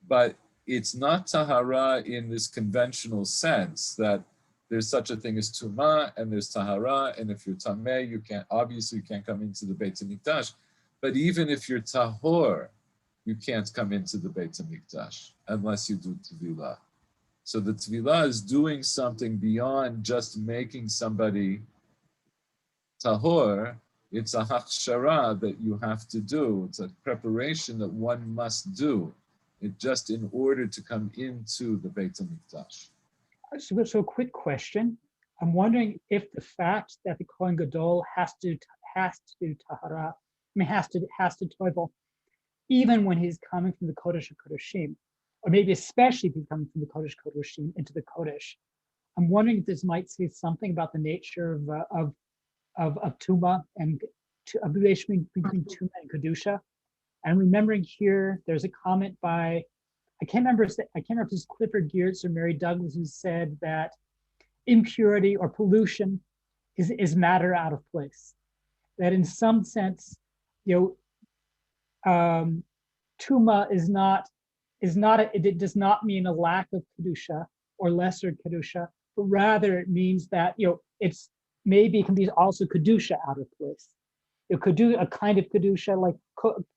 but it's not Tahara in this conventional sense that there's such a thing as Tumah and there's Tahara, and if you're Tameh, you can't come into the Beit HaMikdash. But even if you're Tahor, you can't come into the Beit HaMikdash unless you do Tvilah. So the Tvilah is doing something beyond just making somebody Tahor. It's a Hachshara that you have to do. It's a preparation that one must do. It just in order to come into the Beit HaMikdash. So quick question. I'm wondering if the fact that the Kohen Gadol has to do Tahara, has to toivel, even when he's coming from the Kodesh HaKodeshim, or maybe especially if he's coming from the Kodesh HaKodeshim into the Kodesh. I'm wondering if this might say something about the nature of Tuma and a relation between Tuma and Kedusha. And remembering here, there's a comment by, I can't remember if it's Clifford Geertz or Mary Douglas, who said that impurity or pollution is matter out of place. That in some sense, Tuma it does not mean a lack of Kedusha or lesser Kedusha, but rather it means that, it's maybe it can be also Kedusha out of place. It could do a kind of Kedusha, like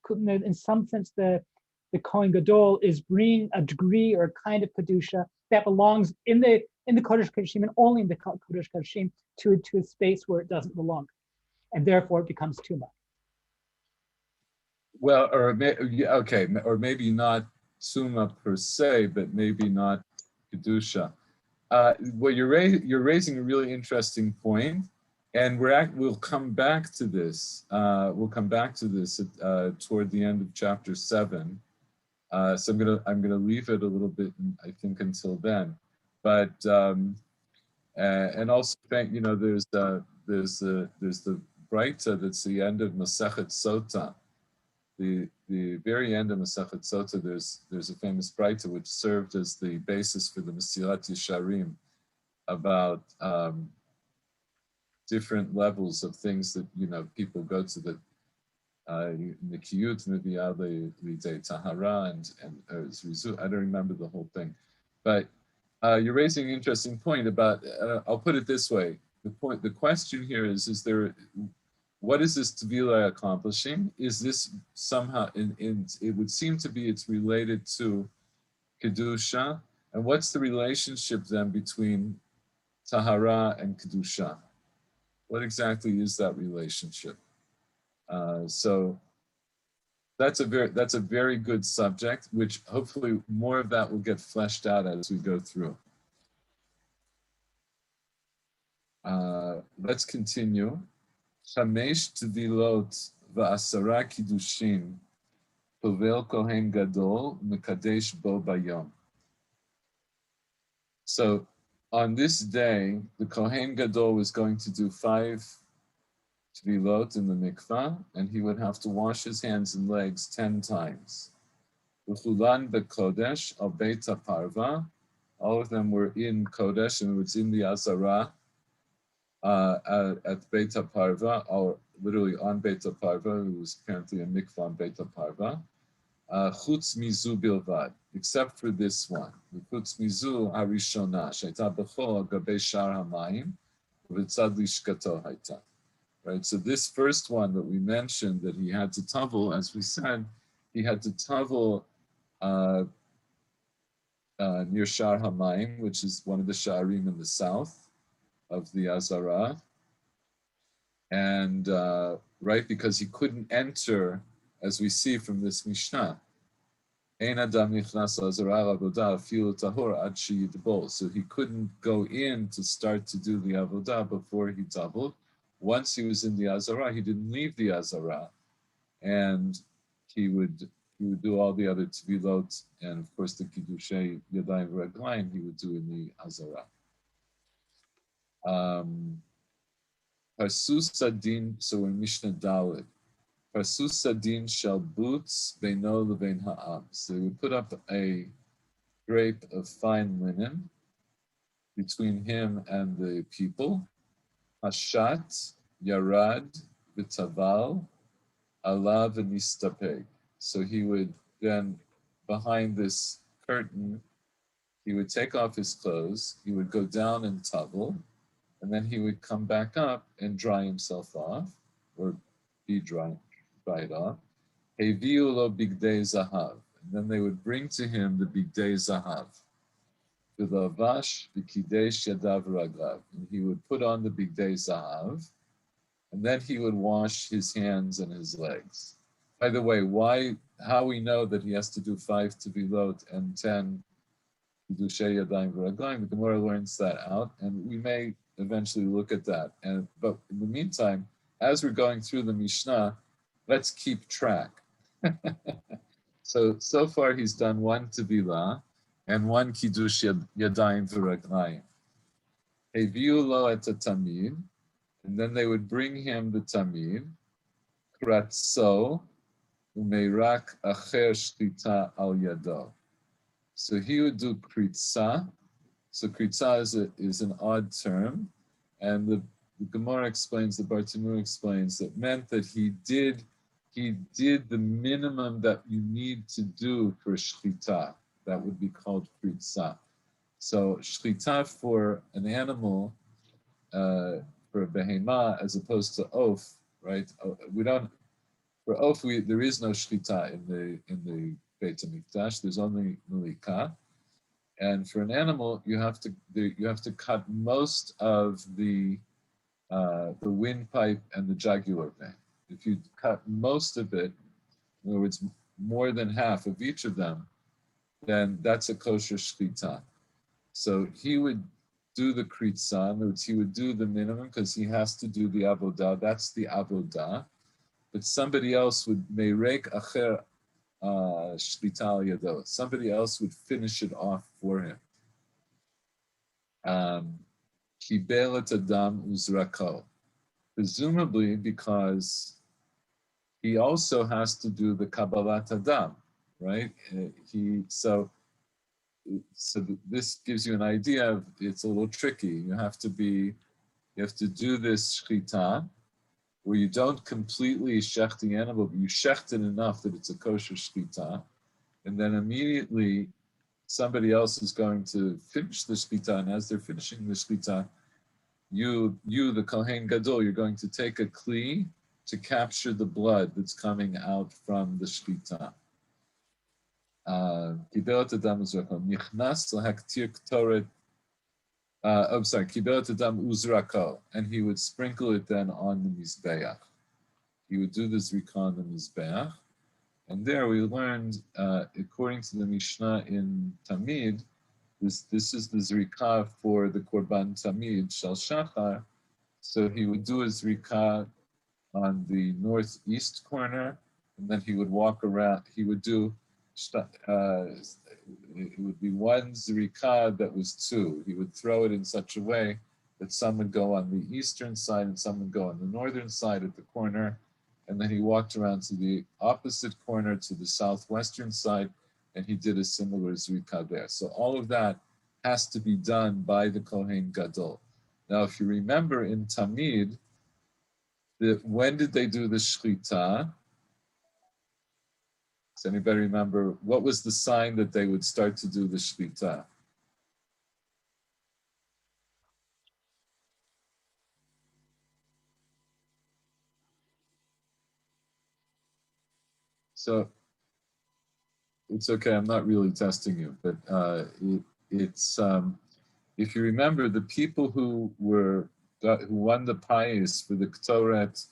in some sense, the Kohen Gadol is bringing a degree or a kind of Kedusha that belongs in the Kodesh Kodeshim and only in the Kodesh Kodeshim to a space where it doesn't belong. And therefore it becomes Tuma. Well, or maybe not Tuma per se, but maybe not Kedusha. Well, you're raising a really interesting point, and we'll come back to this. We'll come back to this toward the end of chapter 7. So I'm gonna leave it a little bit, I think, until then. But and also, there's the Breita that's the end of Masechet Sota. The very end of Masechet Sota, there's a famous Breita which served as the basis for the Mesilat Yesharim about different levels of things that people go to the Nikiyut Mivyale Lidei Tahara and Zrizu. I don't remember the whole thing, but you're raising an interesting point about. I'll put it this way: the question here is there? What is this Tevila accomplishing? Is this somehow, it would seem to be it's related to Kedusha, and what's the relationship then between Tahara and Kedusha? What exactly is that relationship? So that's a very good subject, which hopefully more of that will get fleshed out as we go through. Let's continue. Chamesh Tvilot va'asara kiddushin povel kohen gadol mekadesh bo bayom. So on this day, the Kohen Gadol was going to do 5 tvilot in the mikvah, and he would have to wash his hands and legs 10 times. Uchulan bekodesh al beit parva. All of them were in Kodesh, and it was in the Azara at Beit Parva, or literally on Beit Parva. It was apparently a mikvah on Beit Parva. Chutz mizu bilvad, except for this one. Chutz mizu harishona, she'ayta b'chol gabei shar hamayim, v'tzad lishkato hayta. Right, so this first one that we mentioned that he had to tavel, as we said, he had to tavel near Shar Hamayim, which is one of the Sha'arim in the south of the Azara. And right, because he couldn't enter, as we see from this Mishnah, so he couldn't go in to start to do the avodah before he taveled. Once he was in the Azara, he didn't leave the Azara, and he would do all the other tvilot, and of course the kiddushay yadayim v'raglayim he would do in the Azara. Parsus Sadin, so in Mishnah Dalet, Parsusadin shel boots beino levein ha'am. So they would put up a drape of fine linen between him and the people. Hashat, Yarad, V'taval, Alav, Nistapeg. So he would then, behind this curtain, he would take off his clothes, he would go down and tavel, and then he would come back up and dry himself off, or be dried off. Heviu lo bigdei zahav. And then they would bring to him the bigdei zahav. V'lavash v'kidesh yadav raglav. And he would put on the bigdei zahav, and then he would wash his hands and his legs. By the way, how we know that he has to do 5 tevilot and 10 kidushei yadayim v'raglayim, the Gemara learns that out, and we may eventually look at that. But in the meantime, as we're going through the Mishnah, let's keep track. So far he's done 1 tevilah and 1 kiddush yadayim v'raglayim. Heviu lo et tamid, and then they would bring him the tamid, kratso u'meirak acher shlita al yado. So he would do kritza. So kritza is an odd term, and the Gemara explains, the Bartanur explains, that meant that he did the minimum that you need to do for shchita. That would be called kritza. So shchita for an animal, for a behema, as opposed to oaf, right? For oaf, there is no shchita in the Beit HaMikdash. There's only malika. And for an animal, you have to cut most of the windpipe and the jugular vein. If you cut most of it, in other words, more than half of each of them, then that's a kosher shchita. So he would do the kritza, in other words, he would do the minimum because he has to do the avodah. That's the avodah. But somebody else would meirek acher shchita al yado. Somebody else would finish it off for him. Kibel et adam uzrako. Presumably because he also has to do the kabbalat adam, right? So this gives you an idea of, it's a little tricky. You have to do this shchita, where you don't completely shech the animal, but you shecht it enough that it's a kosher shchita, and then immediately somebody else is going to finish the shchita, and as they're finishing the shchita, you, the Kohen Gadol, you're going to take a kli to capture the blood that's coming out from the shchita. Kibelet adam uzrako. Nichnas lahaktir ktoret. Kibelet adam uzrako, and he would sprinkle it then on the mizbeach. He would do the zrika on the mizbeach, and there we learned, according to the Mishnah in Tamid, this is the zrika for the korban Tamid shel shachar. So he would do a zrika on the northeast corner, and then he would walk around. He would do. It would be 1 zrika that was 2. He would throw it in such a way that some would go on the eastern side and some would go on the northern side at the corner, and then he walked around to the opposite corner to the southwestern side, and he did a similar zrika there. So all of that has to be done by the Kohen Gadol. Now, if you remember in Tamid, when did they do the shchita? Does anybody remember what was the sign that they would start to do the shchita? So it's okay. I'm not really testing you, but it's if you remember, the people who won the prize for the Ktoret,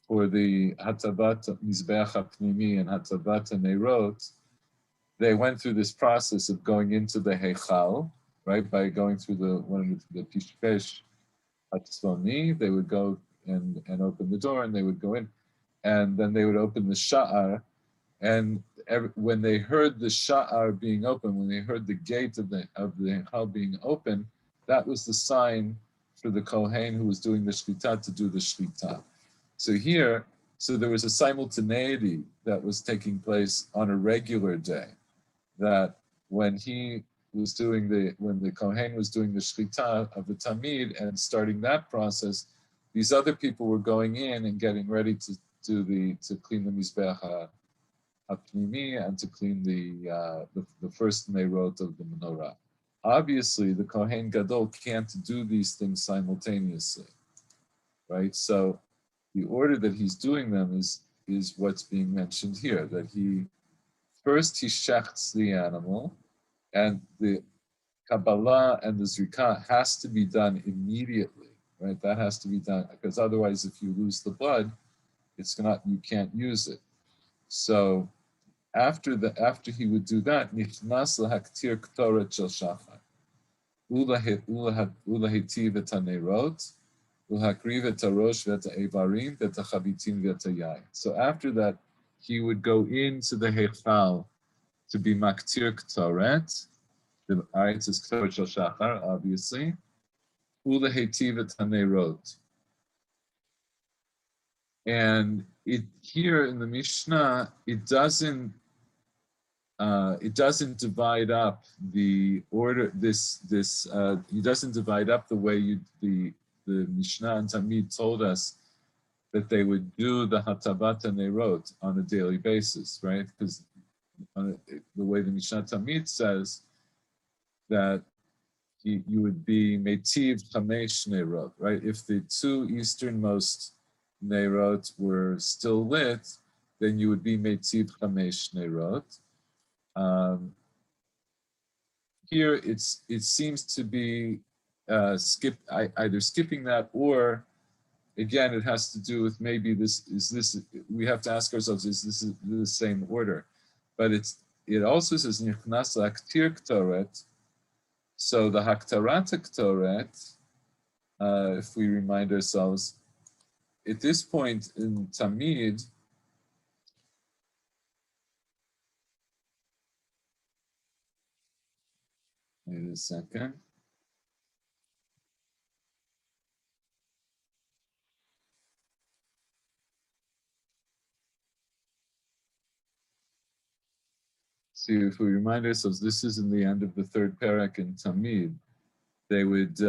for the Hatabat Mizbeach HaPnimi and Hatabat HaNeirot, they went through this process of going into the Heichal, right? By going through the Pishpesh Hatzvoni, they would go and open the door, and they would go in, and then they would open the Sha'ar, and when they heard the Sha'ar being open, when they heard the gate of the Heichal being open, that was the sign for the Kohen who was doing the Shchita to do the Shchita. So here, So there was a simultaneity that was taking place on a regular day, that when the Kohen was doing the shchita of the Tamid and starting that process, these other people were going in and getting ready to clean the Mizbeach HaPnimi and to clean the first Neirot of the menorah. Obviously, the Kohen Gadol can't do these things simultaneously, right? So the order that he's doing them is what's being mentioned here, that he shechts the animal, and the Kabbalah and the Zrika has to be done immediately, right? That has to be done, because otherwise if you lose the blood, you can't use it. So after he would do that, nichnas lahaktir ktoret shel shachar, ulahetiv et hanerot, ulhakriv et harosh v'et ha'evarim v'et hachavitim v'et hayayin. So after that, he would go into the heichal to be maktir ktoret. The ayat is ktoret shel shachar, obviously. Ulahetiv et hanerot. And here in the Mishnah, it doesn't divide up the order. He doesn't divide up the way the Mishnah and Tamid told us that they would do the Hatavat Neirot on a daily basis, right? Because the way the Mishnah Tamid says that you would be Metiv Chamesh Neirot, right? If the two easternmost Neirot were still lit, then you would be Metiv Chamesh Neirot. Here it seems to be either skipping that, or again it has to do with maybe we have to ask ourselves, is this the same order? But it also says nichnas haktir ktoret. So the haktarat ktoret, if we remind ourselves, at this point in Tamid, wait a second. See, if we remind ourselves, this is in the end of the third parak in Tamid. They would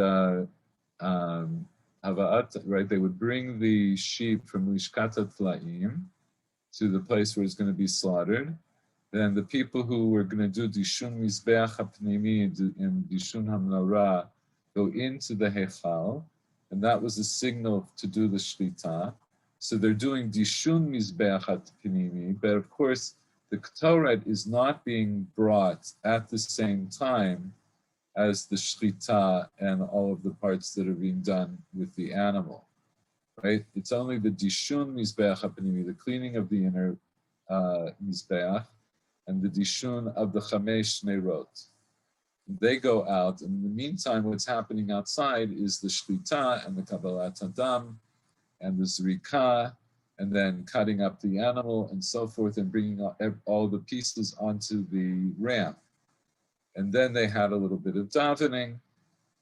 right? They would bring the sheep from Lishkat Tlaim to the place where it's going to be slaughtered. Then the people who were going to do Dishun Mizbeach HaPnimi and Dishun HaMenorah go into the Heichal, and that was a signal to do the Shlita. So they're doing Dishun Mizbeach HaPnimi, but of course the Ktoret is not being brought at the same time as the Shlita and all of the parts that are being done with the animal, right? It's only the Dishun Mizbeach HaPnimi, the cleaning of the inner Mizbeach, and the Dishun of the Chamesh Neirot. They go out, and in the meantime, what's happening outside is the Shlita and the Kabbalat Adam and the Zrika, and then cutting up the animal and so forth, and bringing all the pieces onto the ramp. And then they had a little bit of davening,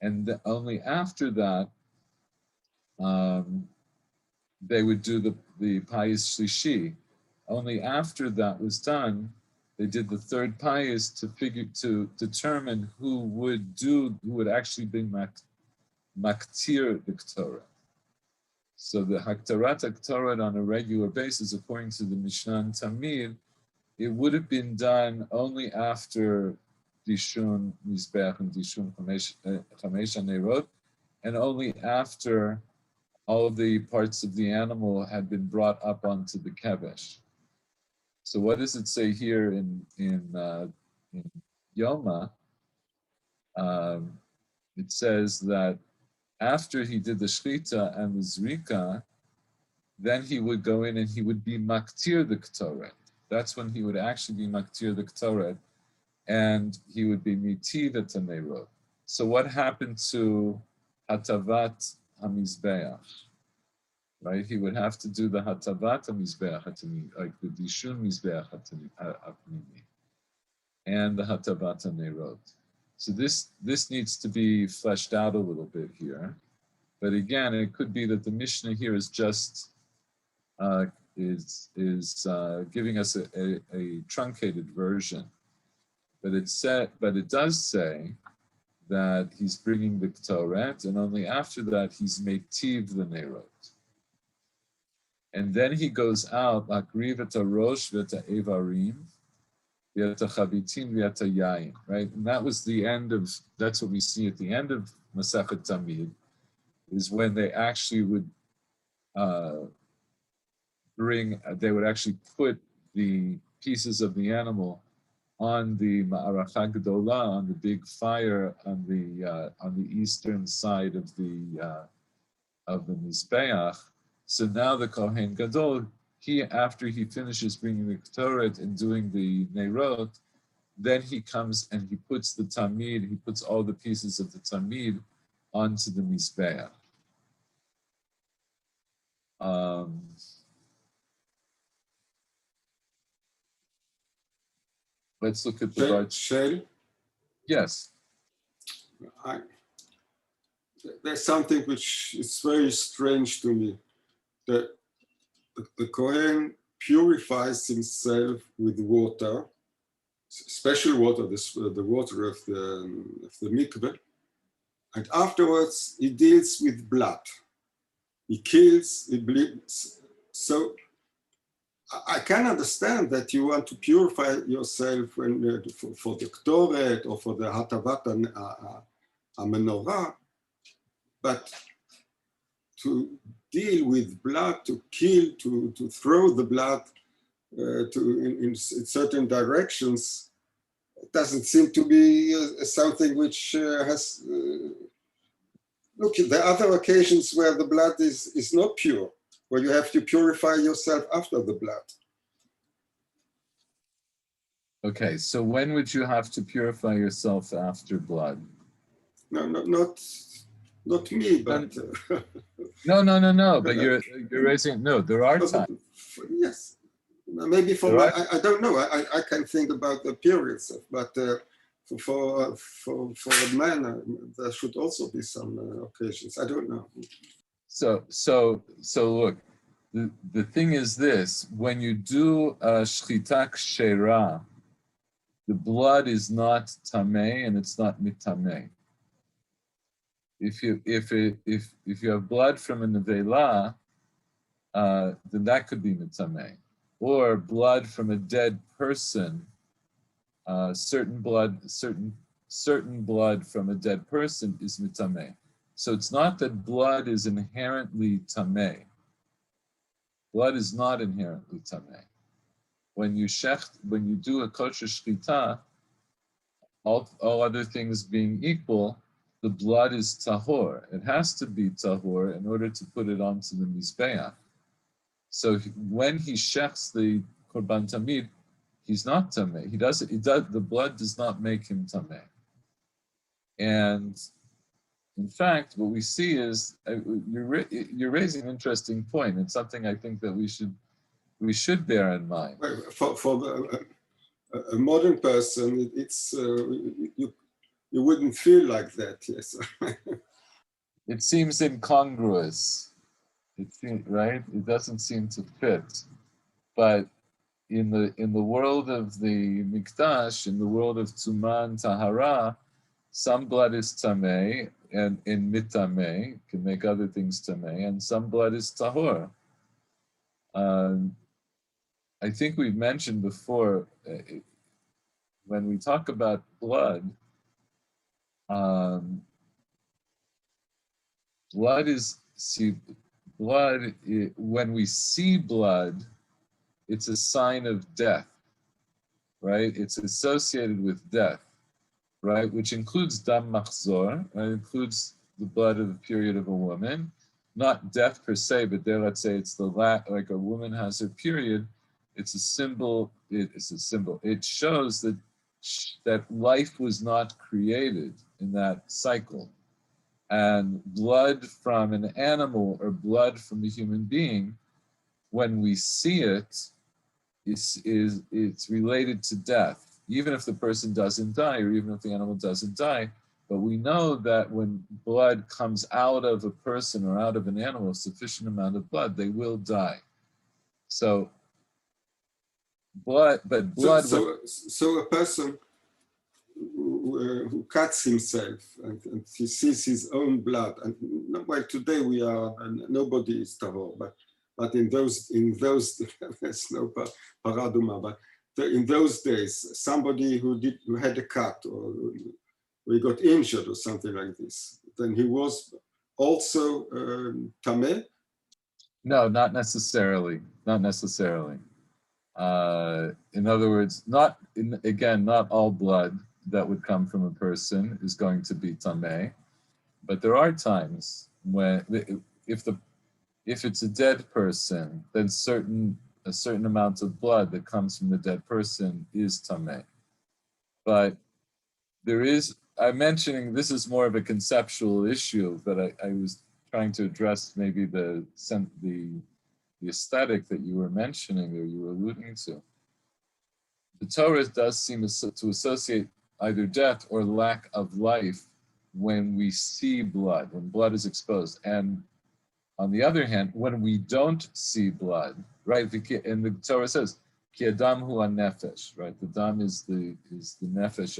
and only after that, they would do the Payis Shlishi. Only after that was done, they did the third Payis to determine who would actually be Maktir the Ktoret. So the Haktarat Ktoret on a regular basis, according to the Mishnah and Tamid, it would have been done only after Dishun Mizbeach and Dishun Chamesh Neirot, and only after all of the parts of the animal had been brought up onto the kevesh. So what does it say here in Yoma? It says that after he did the shchita and the zrika, then he would go in and he would be maktir the ktoret. That's when he would actually be maktir the ktoret, and he would be mitiv et haneirot. So what happened to hatavat hamizbeach? Right, he would have to do the hatavat hamizbeach hatanimi, like the dishun mizbeach hatanimi, and the hatavat haneirot. So this needs to be fleshed out a little bit here. But again, it could be that the Mishnah here is just giving us a truncated version, but it does say that he's bringing the Ktoret, and only after that he's meitiv the Neirot. And then he goes out, Akriv v'eta rosh v'eta evarim, v'eta chavitim v'eta yayin, right? And that was the end of, that's what we see at the end of Masechet Tamid, is when they actually would they would actually put the pieces of the animal on the Ma'aracha Gedola, on the big fire on the eastern side of the Mizbeach. So now the Kohen Gadol, after he finishes bringing the Ktoret and doing the Neirot, then he comes and he puts the Tamid, he puts all the pieces of the Tamid onto the Mizbeach. Let's look at the Shell. Yes. There's something which is very strange to me. The Kohen purifies himself with water, special water, the water of the mikveh, and afterwards he deals with blood. He kills, he bleeds. So I can understand that you want to purify yourself when, for the Ktoret or for the Hatavat menorah, but to deal with blood, to kill, to throw the blood in certain directions, it doesn't seem to be something which has... look, there are other occasions where the blood is not pure, where you have to purify yourself after the blood. Okay, so when would you have to purify yourself after blood? No, not me, but... No, but you're raising, no, there are times. Yes, maybe for I don't know, I can think about the periods, but for a man, there should also be some occasions, I don't know. So look, the thing is this: when you do a shchita kshera, the blood is not tameh and it's not mitameh. If you have blood from a nevela, then that could be mitameh, or blood from a dead person. Certain blood from a dead person is mitameh. So it's not that blood is inherently tameh. Blood is not inherently tameh. When you do a kosher shchita, all other things being equal, the blood is tahor. It has to be tahor in order to put it onto the mizbeach. So when he shechs the korban tamid, he's not tameh. The blood does not make him tameh. And in fact, what we see is you're raising an interesting point. It's something I think that we should bear in mind. For a modern person, it's you wouldn't feel like that, yes. It seems incongruous. Right? It doesn't seem to fit. But in the world of the Mikdash, in the world of Tumah and Tahara, some blood is tameh and in mitameh can make other things tameh, and some blood is tahor. I think we've mentioned before when we talk about blood. When we see blood, it's a sign of death, right? It's associated with death, right? Which includes dam machzor, right? Includes the blood of the period of a woman, not death per se, but there, let's say it's like a woman has her period. It's a symbol. It shows that life was not created in that cycle. And blood from an animal or blood from a human being, when we see it, it's related to death, even if the person doesn't die or even if the animal doesn't die. But we know that when blood comes out of a person or out of an animal, a sufficient amount of blood, they will die. So blood, but So, blood. so a person who cuts himself and he sees his own blood, and well, today we are, and nobody is tahor, but in those there's no paraduma, but in those days, somebody who had a cut or he got injured or something like this, then he was also tameh. No, not necessarily. Not necessarily. In other words, not all blood that would come from a person is going to be tameh, but there are times when if it's a dead person, then a certain amount of blood that comes from the dead person is tameh. But I'm mentioning this is more of a conceptual issue, but I was trying to address maybe the aesthetic that you were mentioning or you were alluding to. The Torah does seem to associate either death or lack of life when we see blood, when blood is exposed. And on the other hand, when we don't see blood, right? And the Torah says, "Ki adam hu nefesh," right? The dam is the nefesh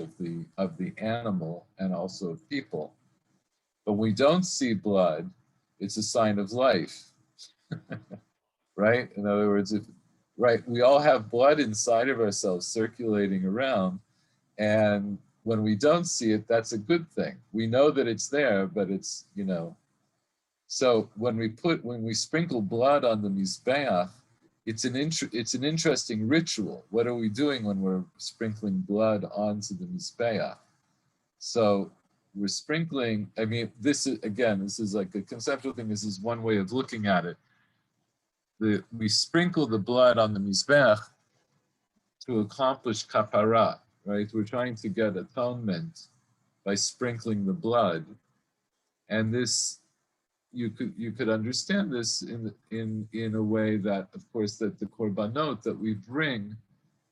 of the animal and also of people. But when we don't see blood, it's a sign of life, right? In other words, we all have blood inside of ourselves circulating around, and when we don't see it, that's a good thing. We know that it's there, but it's, so when we sprinkle blood on the Mizbeach, it's an interesting ritual. What are we doing when we're sprinkling blood onto the Mizbeach? So we're sprinkling, this is like a conceptual thing. This is one way of looking at it. We sprinkle the blood on the Mizbeach to accomplish kapara, right? We're trying to get atonement by sprinkling the blood. And this, you could understand this in a way that, of course, that the korbanot that we bring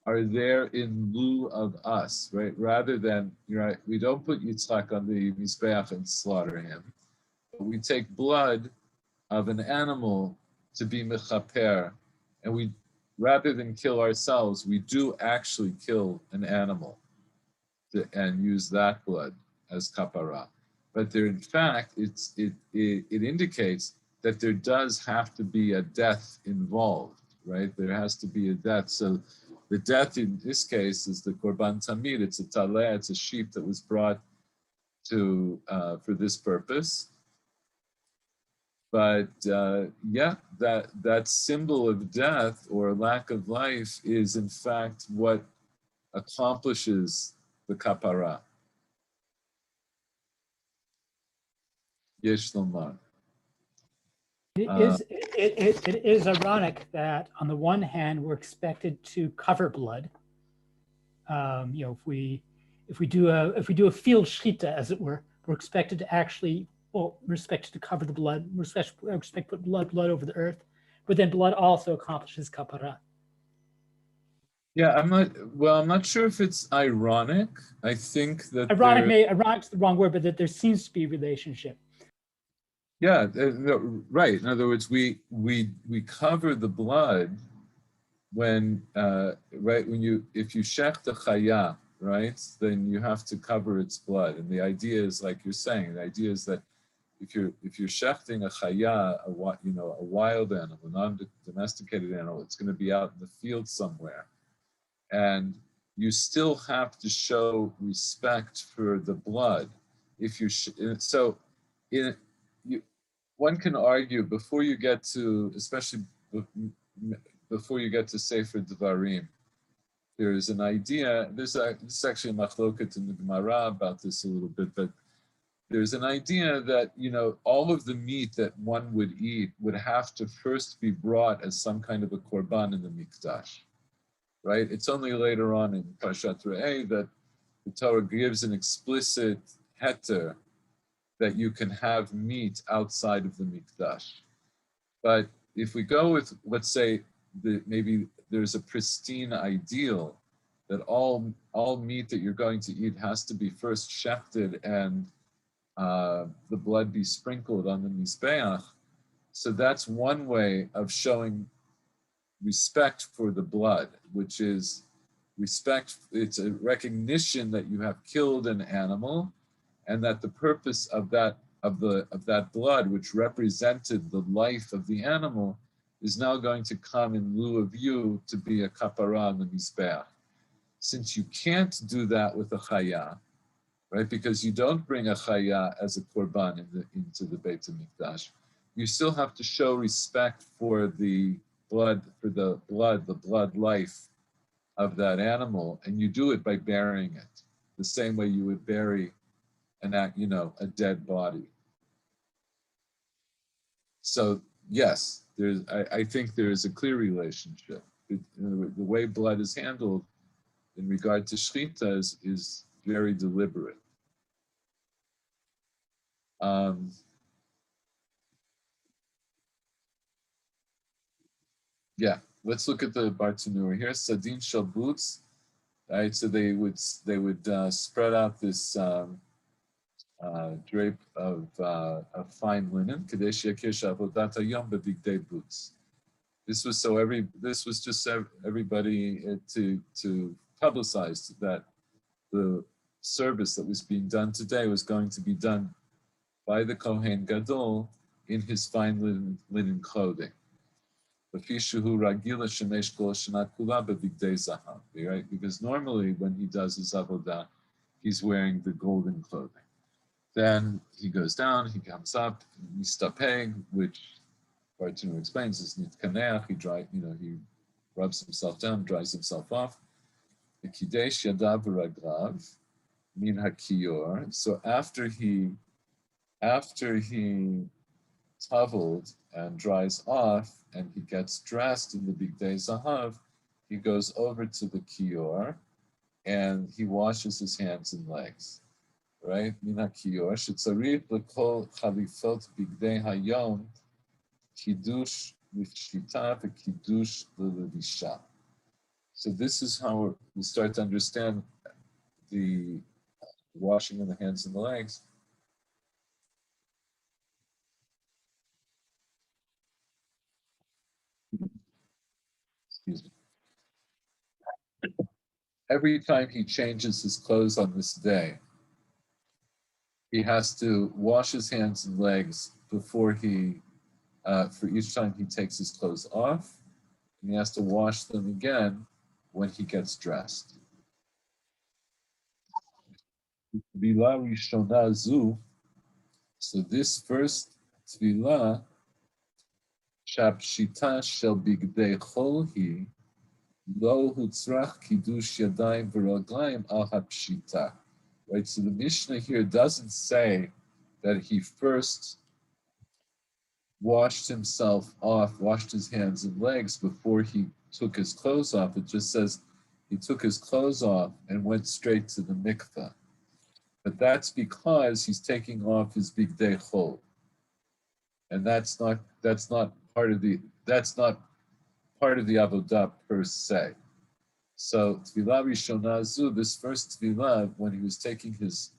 are there in lieu of us, right? Rather than, we don't put Yitzchak on the Mizbeach and slaughter him, but we take blood of an animal to be mechaper, and rather than kill ourselves, we do actually kill an animal and use that blood as kapara. But there, in fact, it indicates that there does have to be a death involved, right? There has to be a death. So the death in this case is the korban tamid. It's a taleh, it's a sheep that was brought to for this purpose. But that symbol of death or lack of life is in fact what accomplishes the kapara. Yesh lomar. It is ironic that on the one hand we're expected to cover blood. If we do a field shchita, as it were, we're expected to actually, we're expected to cover the blood. We're expected to put blood over the earth, but then blood also accomplishes kapara. Yeah, I'm not sure if it's ironic. I think that ironic's the wrong word, but that there seems to be a relationship. Yeah, right. In other words, we cover the blood when if you shech the chaya, right, then you have to cover its blood. And the idea is, like you're saying, the idea is that if you're shechting a chaya, a wild animal, a non-domesticated animal, it's going to be out in the field somewhere, and you still have to show respect for the blood. If you one can argue before you get to, especially before you get to Sefer Devarim, there is an idea. This is actually a machloket in the Gemara about this a little bit, but there's an idea that all of the meat that one would eat would have to first be brought as some kind of a korban in the mikdash, right? It's only later on in Parshat Re'eh that the Torah gives an explicit heter that you can have meat outside of the mikdash. But if we go with, let's say, maybe there's a pristine ideal that all meat that you're going to eat has to be first shechted and the blood be sprinkled on the mizbeach. So that's one way of showing respect for the blood, which is respect, it's a recognition that you have killed an animal, and that the purpose of that blood, which represented the life of the animal, is now going to come in lieu of you to be a kapara on the mizbeach. Since you can't do that with a chaya, right? Because you don't bring a chaya as a korban into the Beit HaMikdash, you still have to show respect for the blood life of that animal, and you do it by burying it, the same way you would bury a dead body. So yes, I think there is a clear relationship. The way blood is handled in regard to shechita is very deliberate. Yeah, let's look at the Bartanura here. Sadin shalbutz, right? So they would spread out this drape of fine linen. Kadesh yakish avodat hayom bebigdei boots. This was just everybody to publicize that the service that was being done today was going to be done by the Kohen Gadol in his fine linen clothing. Right? Because normally when he does his avodah, he's wearing the golden clothing. Then he goes down, he comes up, mistapeg, which Bartunu explains is nitkaneach. He rubs himself down, dries himself off. Kidesh yadav v'raglav min hakiyor. So after he taveled and dries off, and he gets dressed in the bigdei zahav, he goes over to the kiyor, and he washes his hands and legs. Right? Min hakiyor shetzarich l'kol chalifot bigdei hayom kiddush l'shita v'kiddush l'levisha. So this is how we start to understand the washing of the hands and the legs. Excuse me. Every time he changes his clothes on this day, he has to wash his hands and legs before for each time he takes his clothes off, and he has to wash them again when he gets dressed. Tvilah Rishona Zu. So this first tvilah, Shapshita shel bigdei cholhi, lo hutzrach kiddush yadayim v'raglayim al hapshita. Right, so the Mishnah here doesn't say that he first washed himself off, washed his hands and legs before he took his clothes off. It just says he took his clothes off and went straight to the mikveh. But that's because he's taking off his bigdei chol, and that's not part of the avodah per se. So tvilah rishona zu, this first tvilah, when he was taking his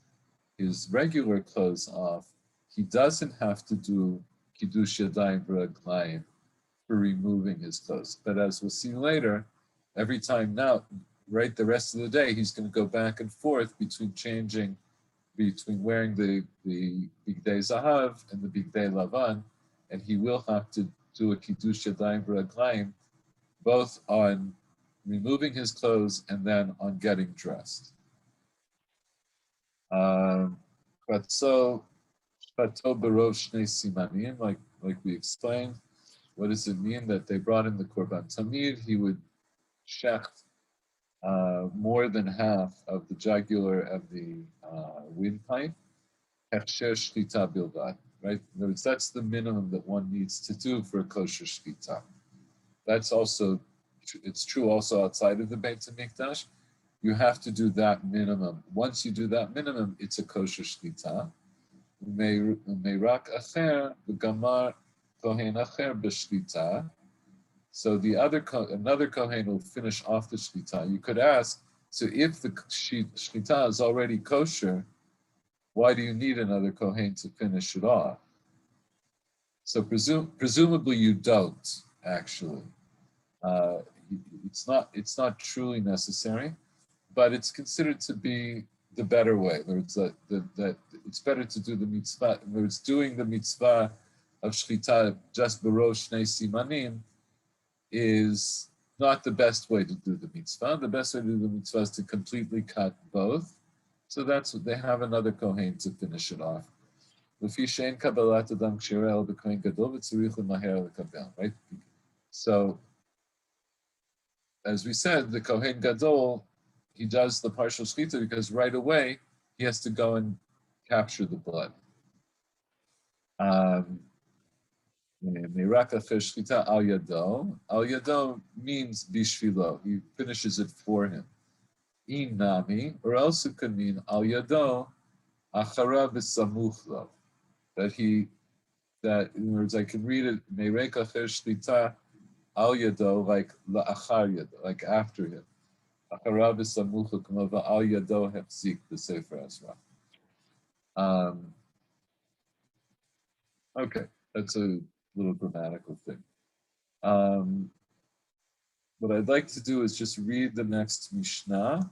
regular clothes off, he doesn't have to do kiddush yadayim v'raglayim for removing his clothes. But as we'll see later, every time now, right, the rest of the day, he's going to go back and forth between wearing the bigdei zahav and the bigdei lavan, and he will have to do a kiddush yadayim v'raglayim, both on removing his clothes and then on getting dressed. But so, like we explained, what does it mean that they brought in the korban tamid? He would shecht more than half of the jugular of the windpipe. Hechsher shchita bilvad, right? In other words, that's the minimum that one needs to do for a kosher shchita. That's also, it's true also outside of the Beit HaMikdash. You have to do that minimum. Once you do that minimum, it's a kosher shchita. Meirak acher v'gamar kohen acher b'shchita. So another kohen will finish off the shchita. You could ask, so if the shchita is already kosher, why do you need another kohen to finish it off? So presumably you don't, actually. Uh, it's not truly necessary, but it's considered to be the better way. That it's better to do the mitzvah. In other words, doing the mitzvah of shchita just berosh shnei simanim is not the best way to do the mitzvah. The best way to do the mitzvah is to completely cut both. So that's what they have another kohen to finish it off. Right? So, as we said, the Kohen Gadol, he does the partial shechita because right away he has to go and capture the blood. Al yado means bishvilo. He finishes it for him. Inami, or else it could mean al yado achara v'samuchlo. That in other words, I can read it meireka shchita al yado, like la'achar yado, like after him. Achara v'samuchlo k'mo va'al yado hefzik the Sefer Ezra. Okay, that's a little grammatical thing. What I'd like to do is just read the next Mishnah.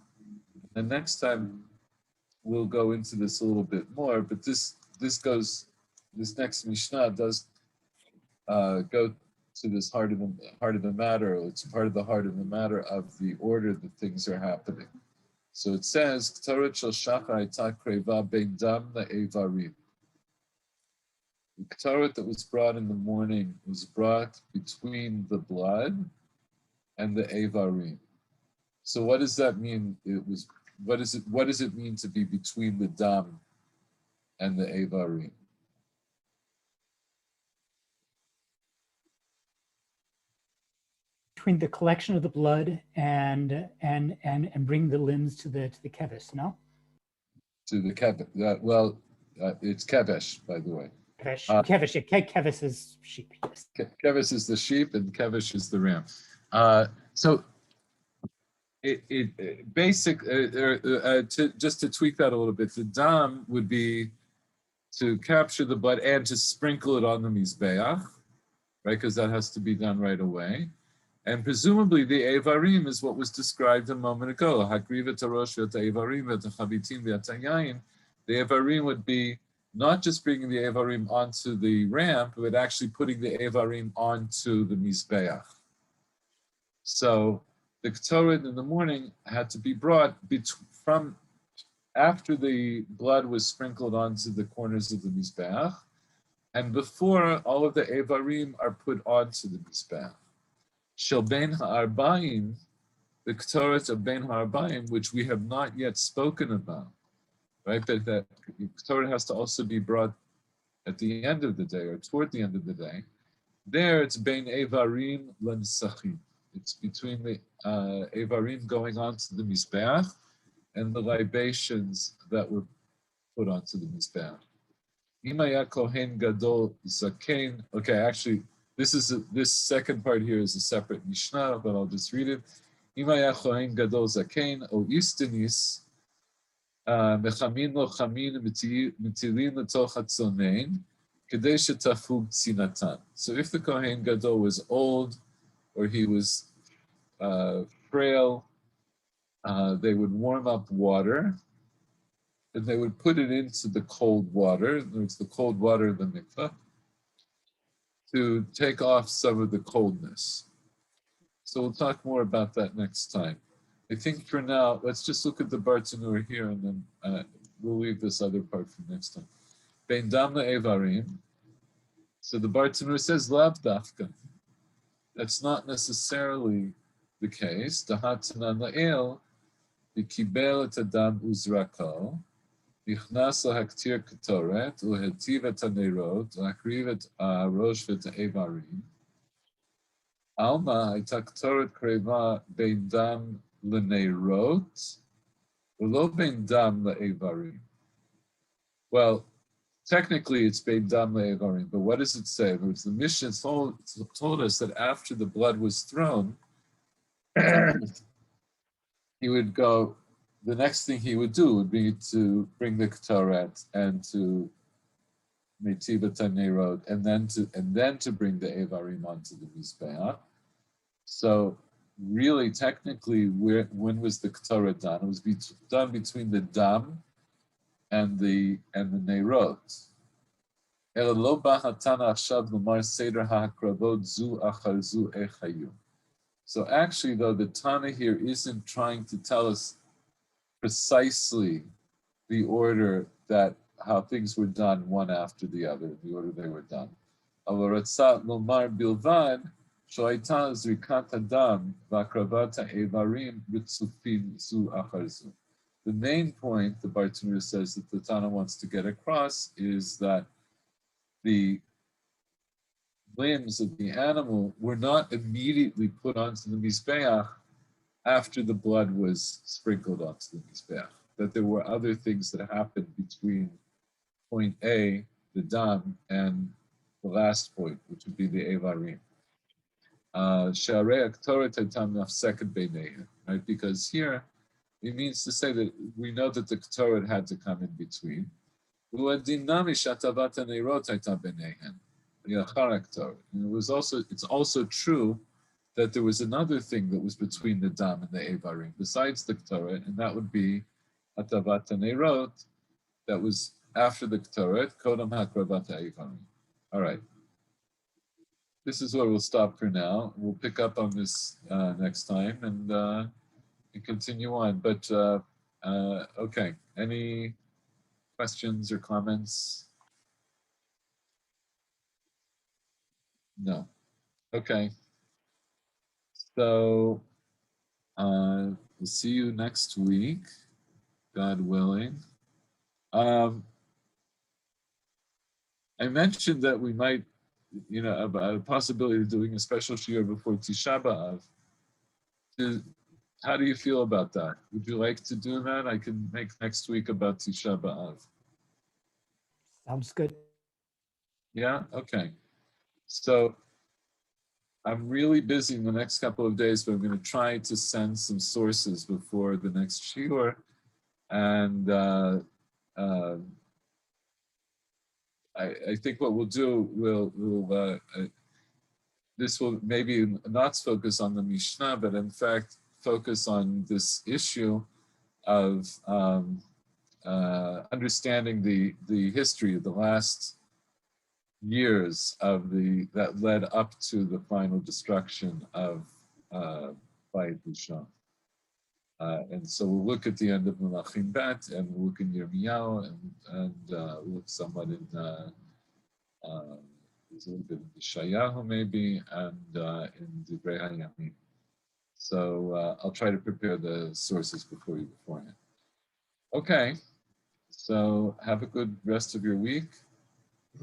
And next time we'll go into this a little bit more, but this next Mishnah does go to this heart of the matter. It's part of the heart of the matter of the order that things are happening. So it says, K'toret shel shachar hayta kreva bein dam la'evarim. The K'toret that was brought in the morning was brought between the blood and the Evarim. So what does that mean? What does it mean to be between the Dam and the Evarim? Between the collection of the blood and bring the limbs to the kevis, no? To the kevesh. It's kevesh, by the way. Kevis is sheep. Yes. Kevis is the sheep, and kevesh is the ram. So just to tweak that a little bit, the dam would be to capture the blood and to sprinkle it on the mizbeach, right? Because that has to be done right away. And presumably the evarim is what was described a moment ago. Hakriva tarosh v'ta'evarim v'tachavitim v'tayayin. The evarim would be not just bringing the evarim onto the ramp, but actually putting the evarim onto the mizbeach. So the K'toret in the morning had to be brought from after the blood was sprinkled onto the corners of the mizbeach, and before all of the evarim are put onto the mizbeach. Shel bein ha'arbaim, the K'toret of bein ha'arbaim, which we have not yet spoken about, right? That K'toret has to also be brought at the end of the day or toward the end of the day. There, it's bein evarim l'nisachim. It's between the evarim going onto the mizbeach and the libations that were put onto the mizbeach. Imaya kohen gadol zaken. Okay, actually, this second part here is a separate Mishnah, but I'll just read it. Imaya kohen gadol zaken o istanis mechamin lo chamin mitilin letoch hatzonein kedei shetafug tzinatan. So if the kohen gadol was old or he was frail, they would warm up water and they would put it into the cold water, it's the cold water of the mikvah, to take off some of the coldness. So we'll talk more about that next time. I think for now, let's just look at the Bartanur here and then we'll leave this other part for next time. Bein dam le'evarim. So the Bartanur says, lav dafka. That's not necessarily the case. Dahatanan la'el, v'kibel et adam uzrako, nichnas lahaktir ketoret, uhetiv et hanerot, u'akriv et rosh v'et evarim. Alma hayta ketoret kreva bein dam l'nerot, u'lo bein dam le'evarim. Well, technically, it's bein dam le'evarim, but what does it say? The Mishnah told us that after the blood was thrown, he would go. The next thing he would do would be to bring the ketoret and to metivat hanerot, and then to bring the evarim onto the mizbeach. So really, technically, when was the Ketorah done? It was done between the Dam and the Neirot. So actually, though, the Tana here isn't trying to tell us precisely the order that how things were done one after the other, the order they were done. The main point the Bartenura says that the Tana wants to get across is that the limbs of the animal were not immediately put onto the Mizbeach after the blood was sprinkled onto the Mizbeach, that there were other things that happened between point A, the Dam, and the last point, which would be the Evarim. Right? Because here, it means to say that we know that the Ktoret had to come in between. It's also true that there was another thing that was between the Dam and the Evarim, besides the Ktoret, and that would be Atavat Neirot, that was after the Ktoret, Kodam Hakravat Evarim. All right. This is where we'll stop for now. We'll pick up on this next time and continue on. But okay, any questions or comments? No. Okay. So we'll see you next week, God willing. I mentioned that we might, about a possibility of doing a special shiur before Tisha B'Av. How do you feel about that? Would you like to do that? I can make next week about Tisha B'Av. Sounds good. Yeah? Okay. So I'm really busy in the next couple of days, but I'm going to try to send some sources before the next shiur. And I think what we'll do, this will maybe not focus on the Mishnah, but in fact focus on this issue of understanding the history of the last years of that led up to the final destruction of Bayit Rishon. And so we'll look at the end of Melachim Bet, and we'll look in Yirmiyahu, and look somewhat in there's a little bit in Yeshayahu maybe, and in Divrei HaYamim. So I'll try to prepare the sources beforehand. Okay, so have a good rest of your week.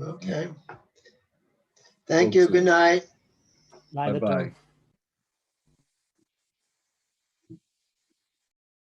Okay. Thank you. Good night. Bye-bye.